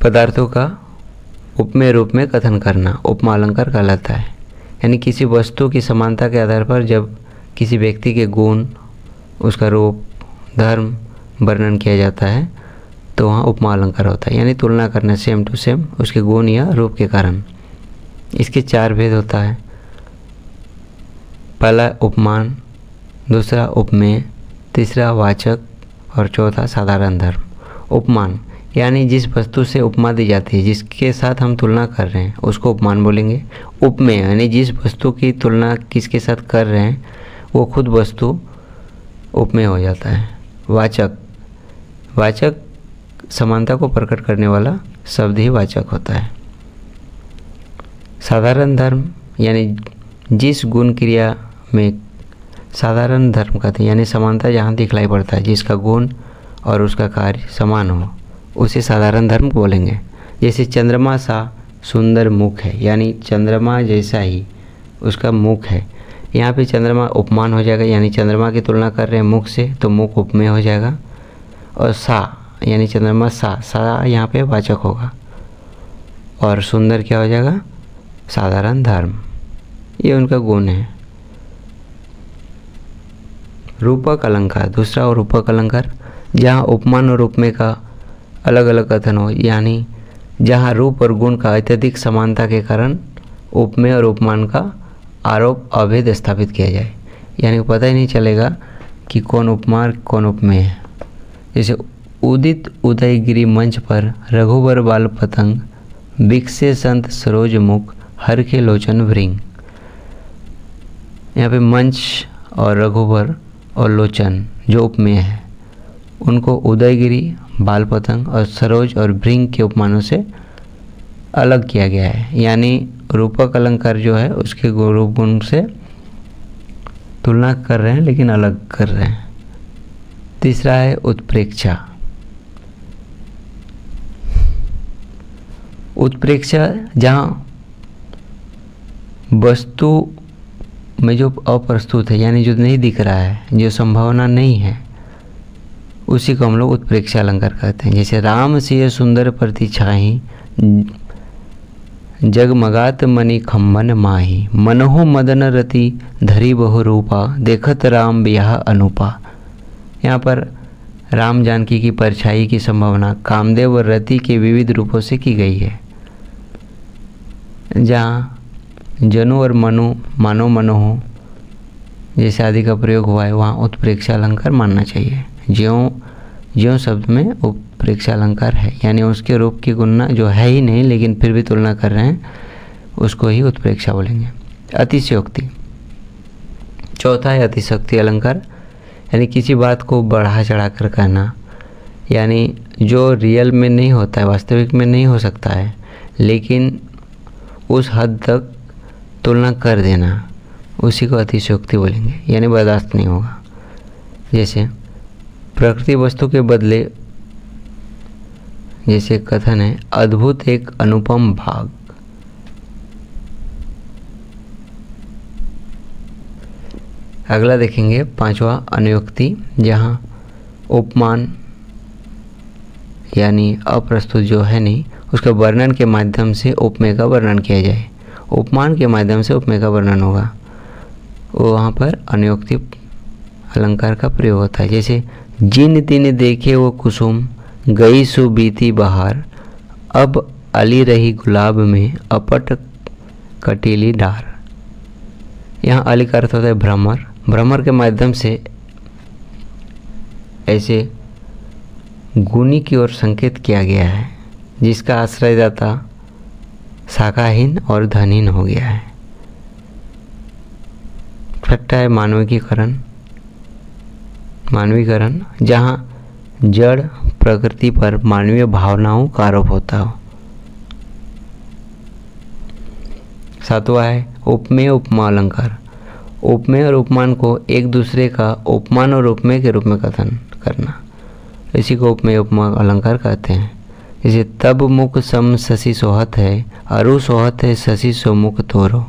S1: पदार्थों का उपमेय रूप में कथन करना उपमा अलंकार कहलाता है। यानी किसी वस्तु की समानता के आधार पर जब किसी व्यक्ति के गुण, उसका रूप, धर्म वर्णन किया जाता है तो वहाँ उपमा अलंकार होता है, यानी तुलना करना सेम टू सेम उसके गुण या रूप के कारण। इसके चार भेद होता है। पहला उपमान, दूसरा उपमेय, तीसरा वाचक और चौथा साधारण धर्म। उपमान यानी जिस वस्तु से उपमा दी जाती है, जिसके साथ हम तुलना कर रहे हैं उसको उपमान बोलेंगे। उपमेय यानी जिस वस्तु की तुलना किसके साथ कर रहे हैं वो खुद वस्तु उपमेय हो जाता है। वाचक समानता को प्रकट करने वाला शब्द ही वाचक होता है। साधारण धर्म यानी जिस गुण क्रिया में साधारण धर्म कहते हैं, यानी समानता जहाँ दिखलाई पड़ता है, जिसका गुण और उसका कार्य समान हो, उसे साधारण धर्म बोलेंगे। जैसे चंद्रमा सा सुंदर मुख है, यानी चंद्रमा जैसा ही उसका मुख है। यहाँ पे चंद्रमा उपमान हो जाएगा, यानी चंद्रमा की तुलना कर रहे हैं मुख से तो मुख उपमेय हो जाएगा। और सा यानी चंद्रमा सा यहाँ पे वाचक होगा। और सुंदर क्या हो जाएगा? साधारण धर्म, ये उनका गुण है। रूपक अलंकार, दूसरा और रूपक अलंकार जहाँ उपमान और उपमेय का अलग अलग कथन हो, यानी जहाँ रूप और गुण का अत्यधिक समानता के कारण उपमेय और उपमान का आरोप अभेद स्थापित किया जाए, यानी पता ही नहीं चलेगा कि कौन उपमा कौन उपमेय है। जैसे उदित उदयगिरी मंच पर, रघुबर बाल पतंग, विकसे संत सरोज मुख, हरखे लोचन भृंग। यहाँ पे मंच और रघुबर और लोचन जो उपमेय है उनको उदयगिरी, बाल पतंग और सरोज और भृंग के उपमानों से अलग किया गया है, यानी रूपक अलंकार जो है उसके रूप गुण से तुलना कर रहे हैं लेकिन अलग कर रहे हैं। तीसरा है उत्प्रेक्षा। उत्प्रेक्षा जहाँ वस्तु में जो अप्रस्तुत है, यानी जो नहीं दिख रहा है, जो संभावना नहीं है, उसी को हम लोग उत्प्रेक्षा अलंकार कहते हैं। जैसे राम सिय सुंदर प्रति छाही, जगमगात मणि खम्बन माही, मनोह मदन रति धरी बहु रूपा, देखत राम बियाह अनुपा। यहाँ पर राम जानकी की परछाई की संभावना कामदेव और रति के विविध रूपों से की गई है। जहाँ जनु और मानो मनोह जैसे आदि का प्रयोग हुआ है वहाँ उत्प्रेक्षा अलंकार मानना चाहिए। ज्यों ज्यों शब्द में उत्प्रेक्षा अलंकार है, यानी उसके रूप की गुणना जो है ही नहीं लेकिन फिर भी तुलना कर रहे हैं, उसको ही उत्प्रेक्षा बोलेंगे। अतिशयोक्ति, चौथा है अतिशयोक्ति अलंकार, यानी किसी बात को बढ़ा चढ़ा कर कहना, यानी जो रियल में नहीं होता है, वास्तविक में नहीं हो सकता है, लेकिन उस हद तक तुलना कर देना, उसी को अतिशयोक्ति बोलेंगे, यानी बर्दाश्त नहीं होगा। जैसे प्रकृति वस्तु के बदले, जैसे कथन है अद्भुत एक अनुपम भाग। अगला देखेंगे पांचवा अनुयोक्ति, जहाँ उपमान यानी अप्रस्तुत जो है नहीं, उसका वर्णन के माध्यम से उपमेय का वर्णन किया जाए। उपमान के माध्यम से उपमेय का वर्णन होगा, वो वहाँ पर अनुयोक्ति अलंकार का प्रयोग होता है। जैसे जिन दिन देखे वो कुसुम, गई सु बीती बहार, अब अली रही गुलाब में अपट कटीली डार। यहाँ अली का अर्थ होता है भ्रमर। भ्रमर के माध्यम से ऐसे गुनी की ओर संकेत किया गया है, जिसका आश्रयदाता शाखाहीन और धनहीन हो गया है। छठा है मानवीकरण, जहाँ जड़ प्रकृति पर मानवीय भावनाओं का आरोप होता हो। सातवां है उपमेय उपमा अलंकार, उपमेय और उपमान को एक दूसरे का उपमान और उपमेय के रूप में कथन करना, इसी को उपमेय उपमा अलंकार कहते हैं। जैसे तब मुख सम शशि सोहत है, अरु सोहत है शशि सो मुख तेरो,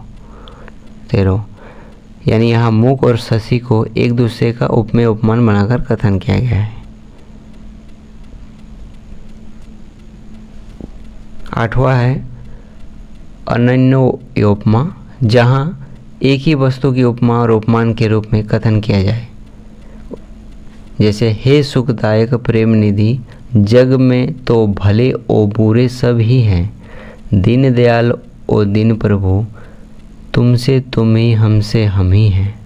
S1: यानी यहाँ मुख और शशि को एक दूसरे का उपमेय उपमान बनाकर कथन किया गया है। आठवां है अनन्योपमा, जहाँ एक ही वस्तु की उपमा और उपमान के रूप में कथन किया जाए। जैसे हे सुखदायक प्रेम निधि, जग में तो भले ओ बुरे सब ही हैं, दीन दयाल ओ दीन प्रभु, तुमसे तुम ही हमसे हम ही हैं।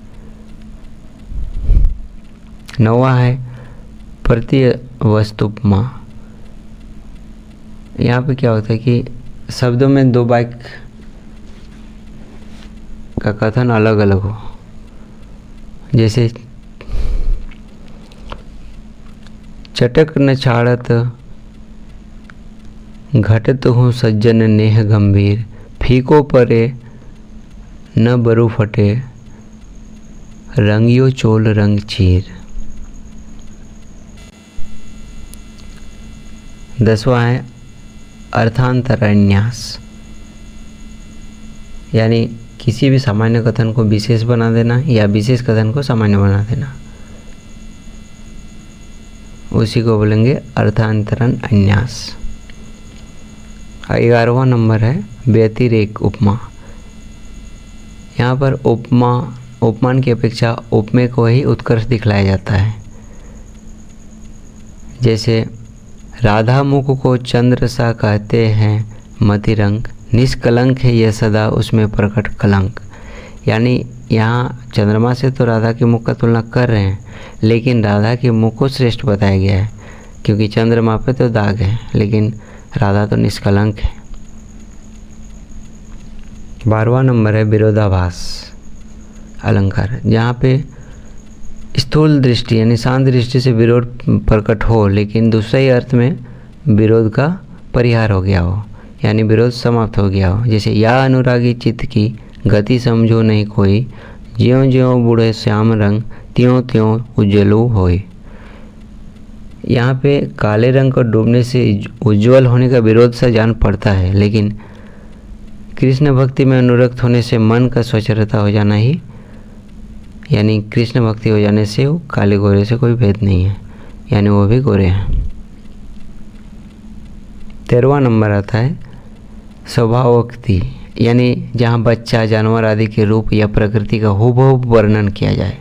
S1: नौवां है प्रतिवस्तुपमा, यहाँ पे क्या होता है कि शब्दों में दो वाक्य का कथन अलग अलग हो। जैसे चटक न छाड़त घटत हूँ सज्जन नेह गंभीर, फीको परे न बरु फटे, रंगियो चोल रंग चीर। 10वां है अर्थांतरन्यास, यानी किसी भी सामान्य कथन को विशेष बना देना या विशेष कथन को सामान्य बना देना, उसी को बोलेंगे अर्थांतरण अन्यास। 11वां नंबर है व्यतिरेक उपमा। यहाँ पर उपमान की अपेक्षा उपमेय को ही उत्कर्ष दिखलाया जाता है। जैसे राधा मुख को चंद्र सा कहते हैं मतिरंग, निष्कलंक है यह सदा उसमें प्रकट कलंक। यानी यहाँ चंद्रमा से तो राधा के मुख का तुलना कर रहे हैं, लेकिन राधा के मुख को श्रेष्ठ बताया गया है, क्योंकि चंद्रमा पे तो दाग है लेकिन राधा तो निष्कलंक है। 12वां नंबर है विरोधाभास अलंकार, जहाँ पे स्थूल दृष्टि यानी शांत दृष्टि से विरोध प्रकट हो, लेकिन दूसरे ही अर्थ में विरोध का परिहार हो गया हो, यानी विरोध समाप्त हो गया हो। जैसे या अनुरागी चित्त की गति समझो नहीं कोई, ज्यों ज्यों बूढ़े श्याम रंग, त्यों त्यों उज्ज्वलो होए। यहाँ पे काले रंग को डूबने से उज्ज्वल होने का विरोध सा जान पड़ता है, लेकिन कृष्ण भक्ति में अनुरक्त होने से मन का स्वच्छता हो जाना ही, यानी कृष्ण भक्ति हो जाने से वो काले गोरे से कोई भेद नहीं है, यानी वो भी गोरे हैं। 13वां नंबर आता है स्वभावोक्ति, यानी जहाँ बच्चा जानवर आदि के रूप या प्रकृति का हूबहू वर्णन किया जाए।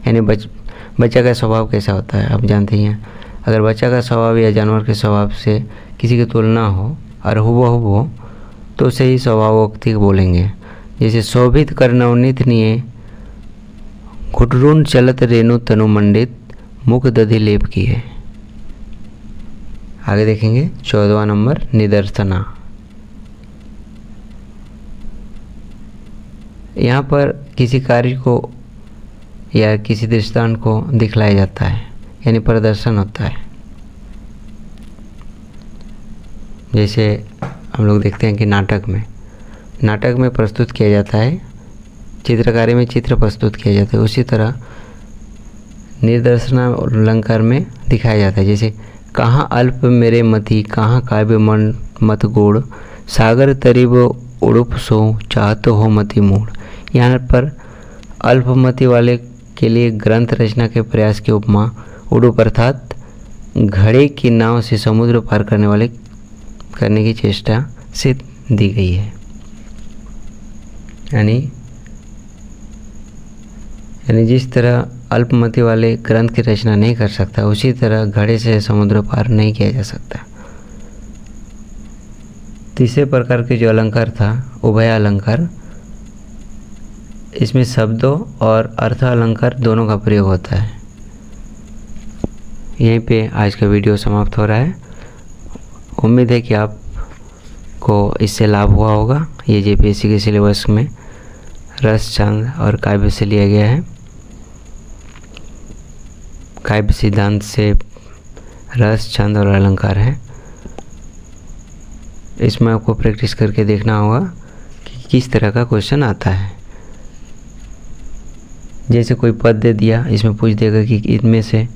S1: यानी बच्चा का स्वभाव कैसा होता है आप जानते ही हैं। अगर बच्चा का स्वभाव या जानवर के स्वभाव से किसी की तुलना हो और हूबहू हो तो उसे ही स्वभावोक्ति बोलेंगे। जैसे शोभित कर नवनीत निये घुटरून चलत रेणु तनु मंडित, मुख दधि लेप की है। आगे देखेंगे 14वां नंबर निदर्शना। यहाँ पर किसी कार्य को या किसी दृष्टांत को दिखलाया जाता है, यानी प्रदर्शन होता है। जैसे हम लोग देखते हैं कि नाटक में प्रस्तुत किया जाता है, चित्रकारी में चित्र प्रस्तुत किया जाता है, उसी तरह निदर्शना अलंकार में दिखाया जाता है। जैसे कहाँ अल्प मेरे मति, कहाँ काव्य मन मत गुण, सागर तरीब उड़ुप सो, चाहत हो मति मूढ़। यहाँ पर अल्पमति वाले के लिए ग्रंथ रचना के प्रयास की उपमा उड़ुप अर्थात घड़े की नाव से समुद्र पार करने की चेष्टा से दी गई है। यानी जिस तरह अल्पमति वाले ग्रंथ की रचना नहीं कर सकता, उसी तरह घड़े से समुद्र पार नहीं किया जा सकता। तीसरे प्रकार के जो अलंकार था उभय अलंकार, इसमें शब्दों और अर्थ अलंकार दोनों का प्रयोग होता है। यहीं पे आज का वीडियो समाप्त हो रहा है। उम्मीद है कि आपको इससे लाभ हुआ होगा। ये जेपीएससी के सिलेबस में रस, छंद और काव्य से लिया गया है। काव्य सिद्धांत से रस, छंद और अलंकार है। इसमें आपको प्रैक्टिस करके देखना होगा कि किस तरह का क्वेश्चन आता है। जैसे कोई पद दे दिया, इसमें पूछ देगा कि इनमें से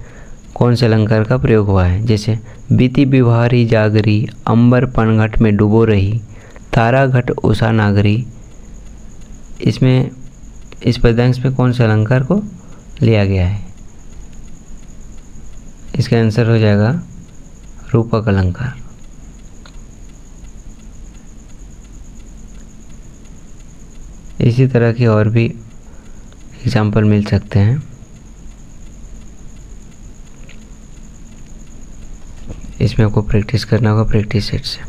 S1: कौन से अलंकार का प्रयोग हुआ है। जैसे बीती बिहारी जागरी, अंबर पनघट में डूबो रही, तारा घट उषा नागरी। इसमें इस पद्यांश में कौन से अलंकार को लिया गया है? इसका आंसर हो जाएगा रूपक अलंकार। इसी तरह की और भी एग्जाम्पल मिल सकते हैं। इसमें आपको प्रैक्टिस करना होगा प्रैक्टिस सेट से।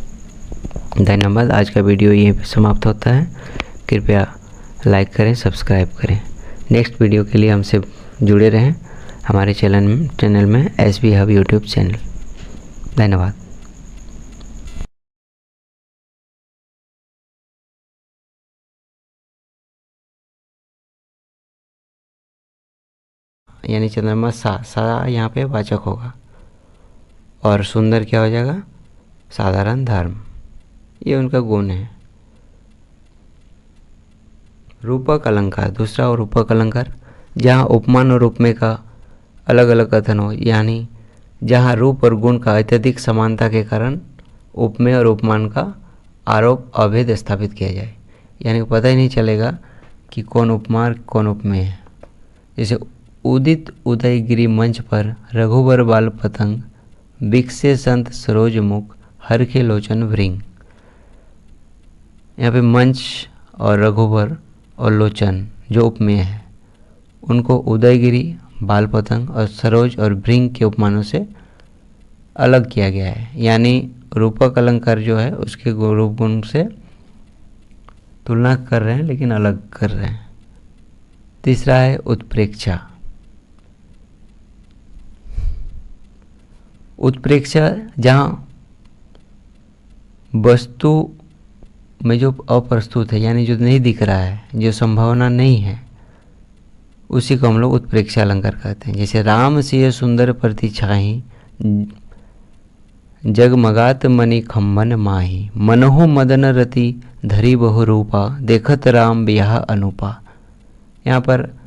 S1: धन्यवाद। आज का वीडियो यहीं पे समाप्त होता है। कृपया लाइक करें, सब्सक्राइब करें। नेक्स्ट वीडियो के लिए हमसे जुड़े रहें हमारे चैनल में एसबी हब यूट्यूब चैनल। धन्यवाद। यानी चंद्रमा सा यहाँ पे वाचक होगा और सुंदर क्या हो जाएगा? साधारण धर्म। ये उनका गुण है। रूपक अलंकार, दूसरा और रूपक अलंकार जहाँ उपमान और उपमेय का अलग अलग कथन हो, यानी जहाँ रूप और गुण का अत्यधिक समानता के कारण उपमेय और उपमान का आरोप अभेद स्थापित किया जाए, यानी पता ही नहीं चलेगा कि कौन उपमा और कौन उपमेय है। जैसे उदित उदयगिरी मंच पर रघुबर बाल पतंग, बिकसे संत सरोज मुख, हर के लोचन भृंग। यहाँ पे मंच और रघुबर और लोचन जो उपमेय है, उनको उदयगिरी, बाल पतंग और सरोज और भृंग के उपमानों से अलग किया गया है। यानी रूपक अलंकार जो है उसके रूप गुण से तुलना कर रहे हैं, लेकिन अलग कर रहे हैं। तीसरा है उत्प्रेक्षा। उत्प्रेक्षा जहाँ वस्तु में जो अप्रस्तुत है, यानी जो नहीं दिख रहा है, जो संभावना नहीं है, उसी को हम लोग उत्प्रेक्षा अलंकार कहते हैं। जैसे राम सिय सुंदर प्रति छाही, जगमगात मणि खम्बन माही, मनोह मदन रति धरी बहु रूपा, देखत राम बियाह अनुपा। यहाँ पर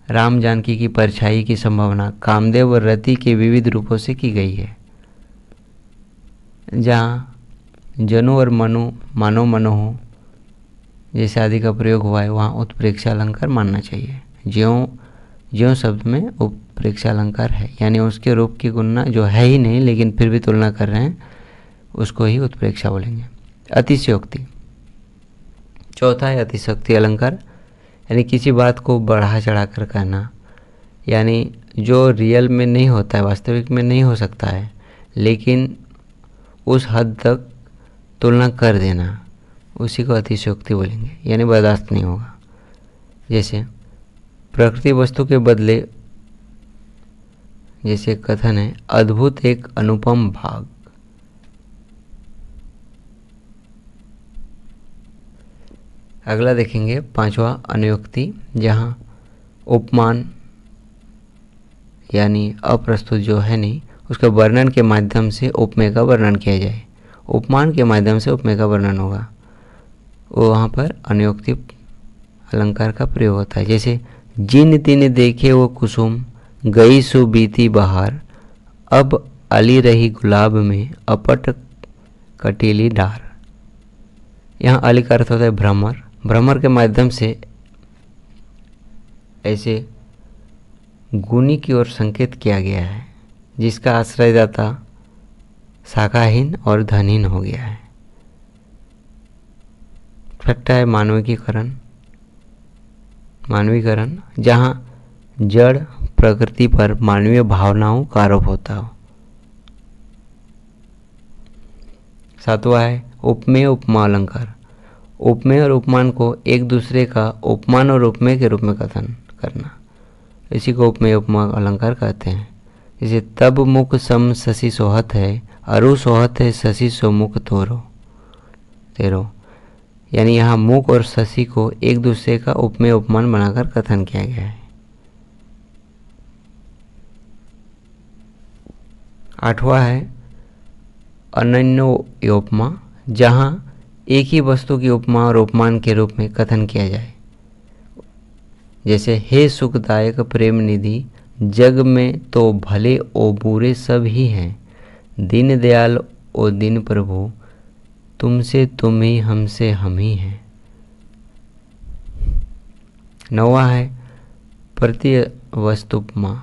S1: राम जानकी की परछाई की संभावना कामदेव और रति के विविध रूपों से की गई है। जहाँ जनु और मनु, मानो मनोह जैसे आदि का प्रयोग हुआ है, वहाँ उत्प्रेक्षा अलंकार मानना चाहिए। ज्यों शब्द में उत्प्रेक्षा अलंकार है, यानी उसके रूप की गुणना जो है ही नहीं लेकिन फिर भी तुलना कर रहे हैं, उसको ही उत्प्रेक्षा बोलेंगे। अतिशयोक्ति। चौथा है अतिशयोक्ति अलंकार, यानी किसी बात को बढ़ा चढ़ा कर कहना, यानी जो रियल में नहीं होता है, वास्तविक में नहीं हो सकता है, लेकिन उस हद तक तुलना कर देना, उसी को अतिशयोक्ति बोलेंगे, यानी बर्दाश्त नहीं होगा। जैसे प्रकृति वस्तु के बदले जैसे कथन है अद्भुत एक अनुपम भाग। अगला देखेंगे पांचवा अनुक्ति, जहाँ उपमान यानी अप्रस्तुत जो है नहीं उसका वर्णन के माध्यम से उपमेय का वर्णन किया जाए। उपमान के माध्यम से उपमेय का वर्णन होगा, वो वहाँ पर अनुक्ति अलंकार का प्रयोग होता है। जैसे जिन दिन देखे वो कुसुम गई सो बीती बहार, अब अली रही गुलाब में अपट कटीली डार। यहाँ अली का अर्थ होता है भ्रमर। भ्रमर के माध्यम से ऐसे गुनी की ओर संकेत किया गया है जिसका आश्रयदाता शाखाहीन और धनहीन हो गया है। छठा है मानवीकरण। मानवीकरण जहाँ जड़ प्रकृति पर मानवीय भावनाओं का आरोप होता हो। सातवां है उपमेय उपमा अलंकार। उपमेय और उपमान को एक दूसरे का उपमान और उपमेय के रूप में कथन करना, इसी को उपमेय उपमा अलंकार कहते हैं। जैसे तब मुख सम शशि सोहत है, अरु सोहत है शशि सो मुख तोरो तेरो। यानी यहाँ मुख और शशि को एक दूसरे का उपमेय उपमान बनाकर कथन किया गया है। आठवां है अनन्योपमा, जहाँ एक ही वस्तु की उपमा और उपमान के रूप में कथन किया जाए। जैसे हे सुखदायक प्रेम निधि, जग में तो भले ओ बुरे सब ही हैं, दीन दयाल ओ दीन प्रभु, तुमसे तुम ही हमसे हम ही हैं। नौवां है प्रतिवस्तुपमा।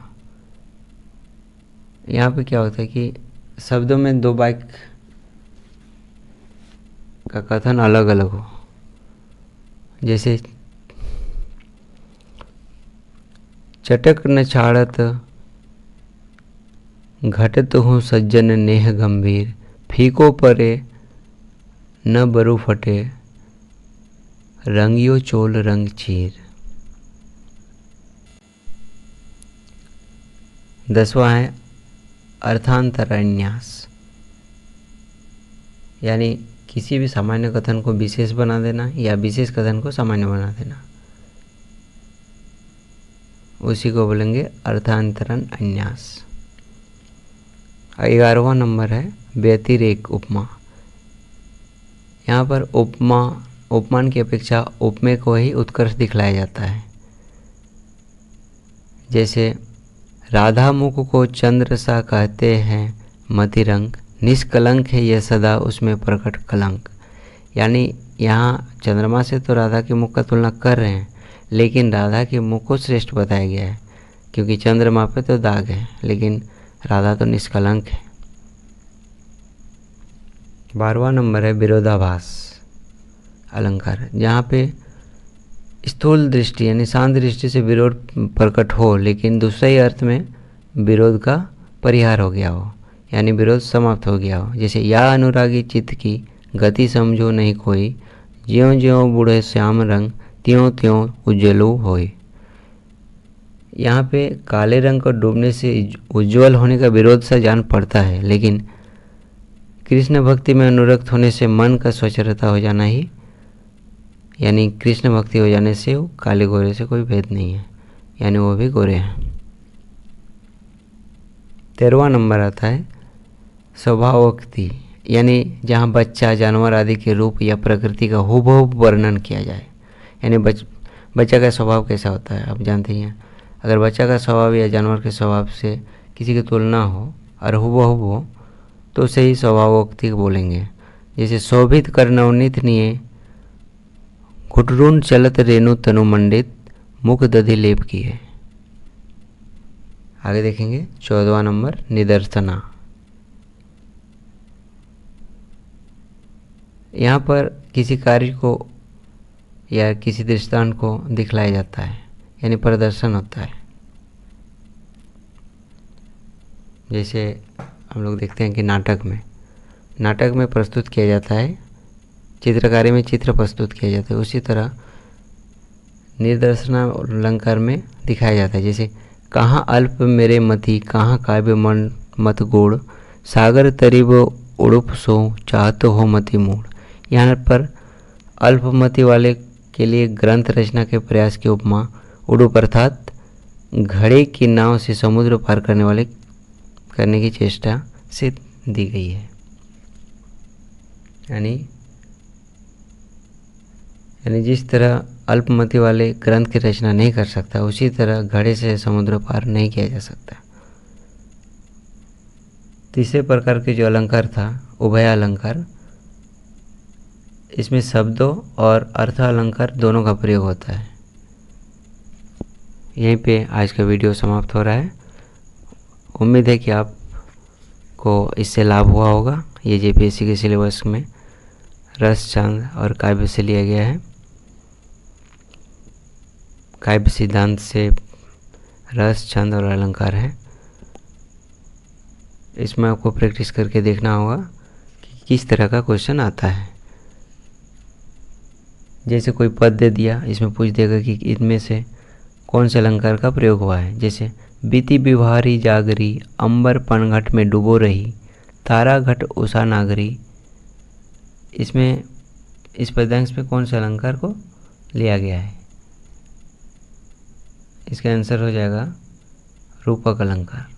S1: यहाँ पे क्या होता है कि शब्दों में दो वाक्य का कथन अलग अलग हो। जैसे चटक न छाड़त घटत हूँ सज्जन नेह गंभीर, फीको परे न बरु फटे रंगियो चोल रंग चीर। 10वां है अर्थांतरन्यास, यानी किसी भी सामान्य कथन को विशेष बना देना या विशेष कथन को सामान्य बना देना, उसी को बोलेंगे अर्थांतरण अन्यास। 11वां नंबर है व्यतिरेक उपमा। यहाँ पर उपमान की अपेक्षा उपमेय को ही उत्कर्ष दिखलाया जाता है। जैसे राधा मुख को चंद्र सा कहते हैं मतिरंग, निष्कलंक है यह सदा उसमें प्रकट कलंक। यानी यहाँ चंद्रमा से तो राधा के मुख का तुलना कर रहे हैं, लेकिन राधा के मुख को श्रेष्ठ बताया गया है क्योंकि चंद्रमा पे तो दाग है, लेकिन राधा तो निष्कलंक है। 12वां नंबर है विरोधाभास अलंकार, जहाँ पे स्थूल दृष्टि यानी शांत दृष्टि से विरोध प्रकट हो, लेकिन दूसरे ही अर्थ में विरोध का परिहार हो गया हो, यानी विरोध समाप्त हो गया हो। जैसे या अनुरागी चित्त की गति समझो नहीं कोई, ज्यों ज्यों बूढ़े श्याम रंग त्यों त्यों उज्ज्वलो होए। यहाँ पे काले रंग को डूबने से उज्ज्वल होने का विरोध सा जान पड़ता है, लेकिन कृष्ण भक्ति में अनुरक्त होने से मन का स्वच्छता हो जाना ही, यानी कृष्ण भक्ति हो जाने से वो काले गोरे से कोई भेद नहीं है, यानी वो भी गोरे हैं। 13वां नंबर आता है स्वभावोक्ति, यानी जहाँ बच्चा जानवर आदि के रूप या प्रकृति का हुबहू वर्णन किया जाए। यानी बच्चा का स्वभाव कैसा होता है आप जानते ही हैं। अगर बच्चा का स्वभाव या जानवर के स्वभाव से किसी की तुलना हो और हुबहू हो तो उसे ही स्वभावोक्ति बोलेंगे। जैसे शोभित कर नवनीत निये, घुटरून चलत रेणु तनु मंडित, मुख दधि लेप किए। आगे देखेंगे 14वां नंबर निदर्शना। यहाँ पर किसी कार्य को या किसी दृष्टांत को दिखलाया जाता है, यानी प्रदर्शन होता है। जैसे हम लोग देखते हैं कि नाटक में प्रस्तुत किया जाता है, चित्रकारी में चित्र प्रस्तुत किया जाता है, उसी तरह निदर्शनालंकार में दिखाया जाता है। जैसे कहाँ अल्प मेरे मति, कहाँ काव्य मन मत गुण, सागर तरीब उड़ुप सो, चाहत हो मति मूड। यहाँ पर अल्पमति वाले के लिए ग्रंथ रचना के प्रयास की उपमा उड़ुप अर्थात घड़े की नाव से समुद्र पार करने की चेष्टा से दी गई है। यानी जिस तरह अल्पमति वाले ग्रंथ की रचना नहीं कर सकता, उसी तरह घड़े से समुद्र पार नहीं किया जा सकता। तीसरे प्रकार के जो अलंकार था उभय अलंकार, इसमें शब्दों और अर्थ अलंकार दोनों का प्रयोग होता है। यहीं पे आज का वीडियो समाप्त हो रहा है। उम्मीद है कि आपको इससे लाभ हुआ होगा। ये जेपीएससी के सिलेबस में रस, छंद और काव्य से लिया गया है। काव्य सिद्धांत से रस, छंद और अलंकार है। इसमें आपको प्रैक्टिस करके देखना होगा कि किस तरह का क्वेश्चन आता है। जैसे कोई पद दे दिया, इसमें पूछ देगा कि इनमें से कौन से अलंकार का प्रयोग हुआ है। जैसे बीती बिहारी जागरी, अंबर पनघट में डूबो रही, तारा घट उषा नागरी। इसमें इस पद्यांश में कौन से अलंकार को लिया गया है? इसका आंसर हो जाएगा रूपक अलंकार।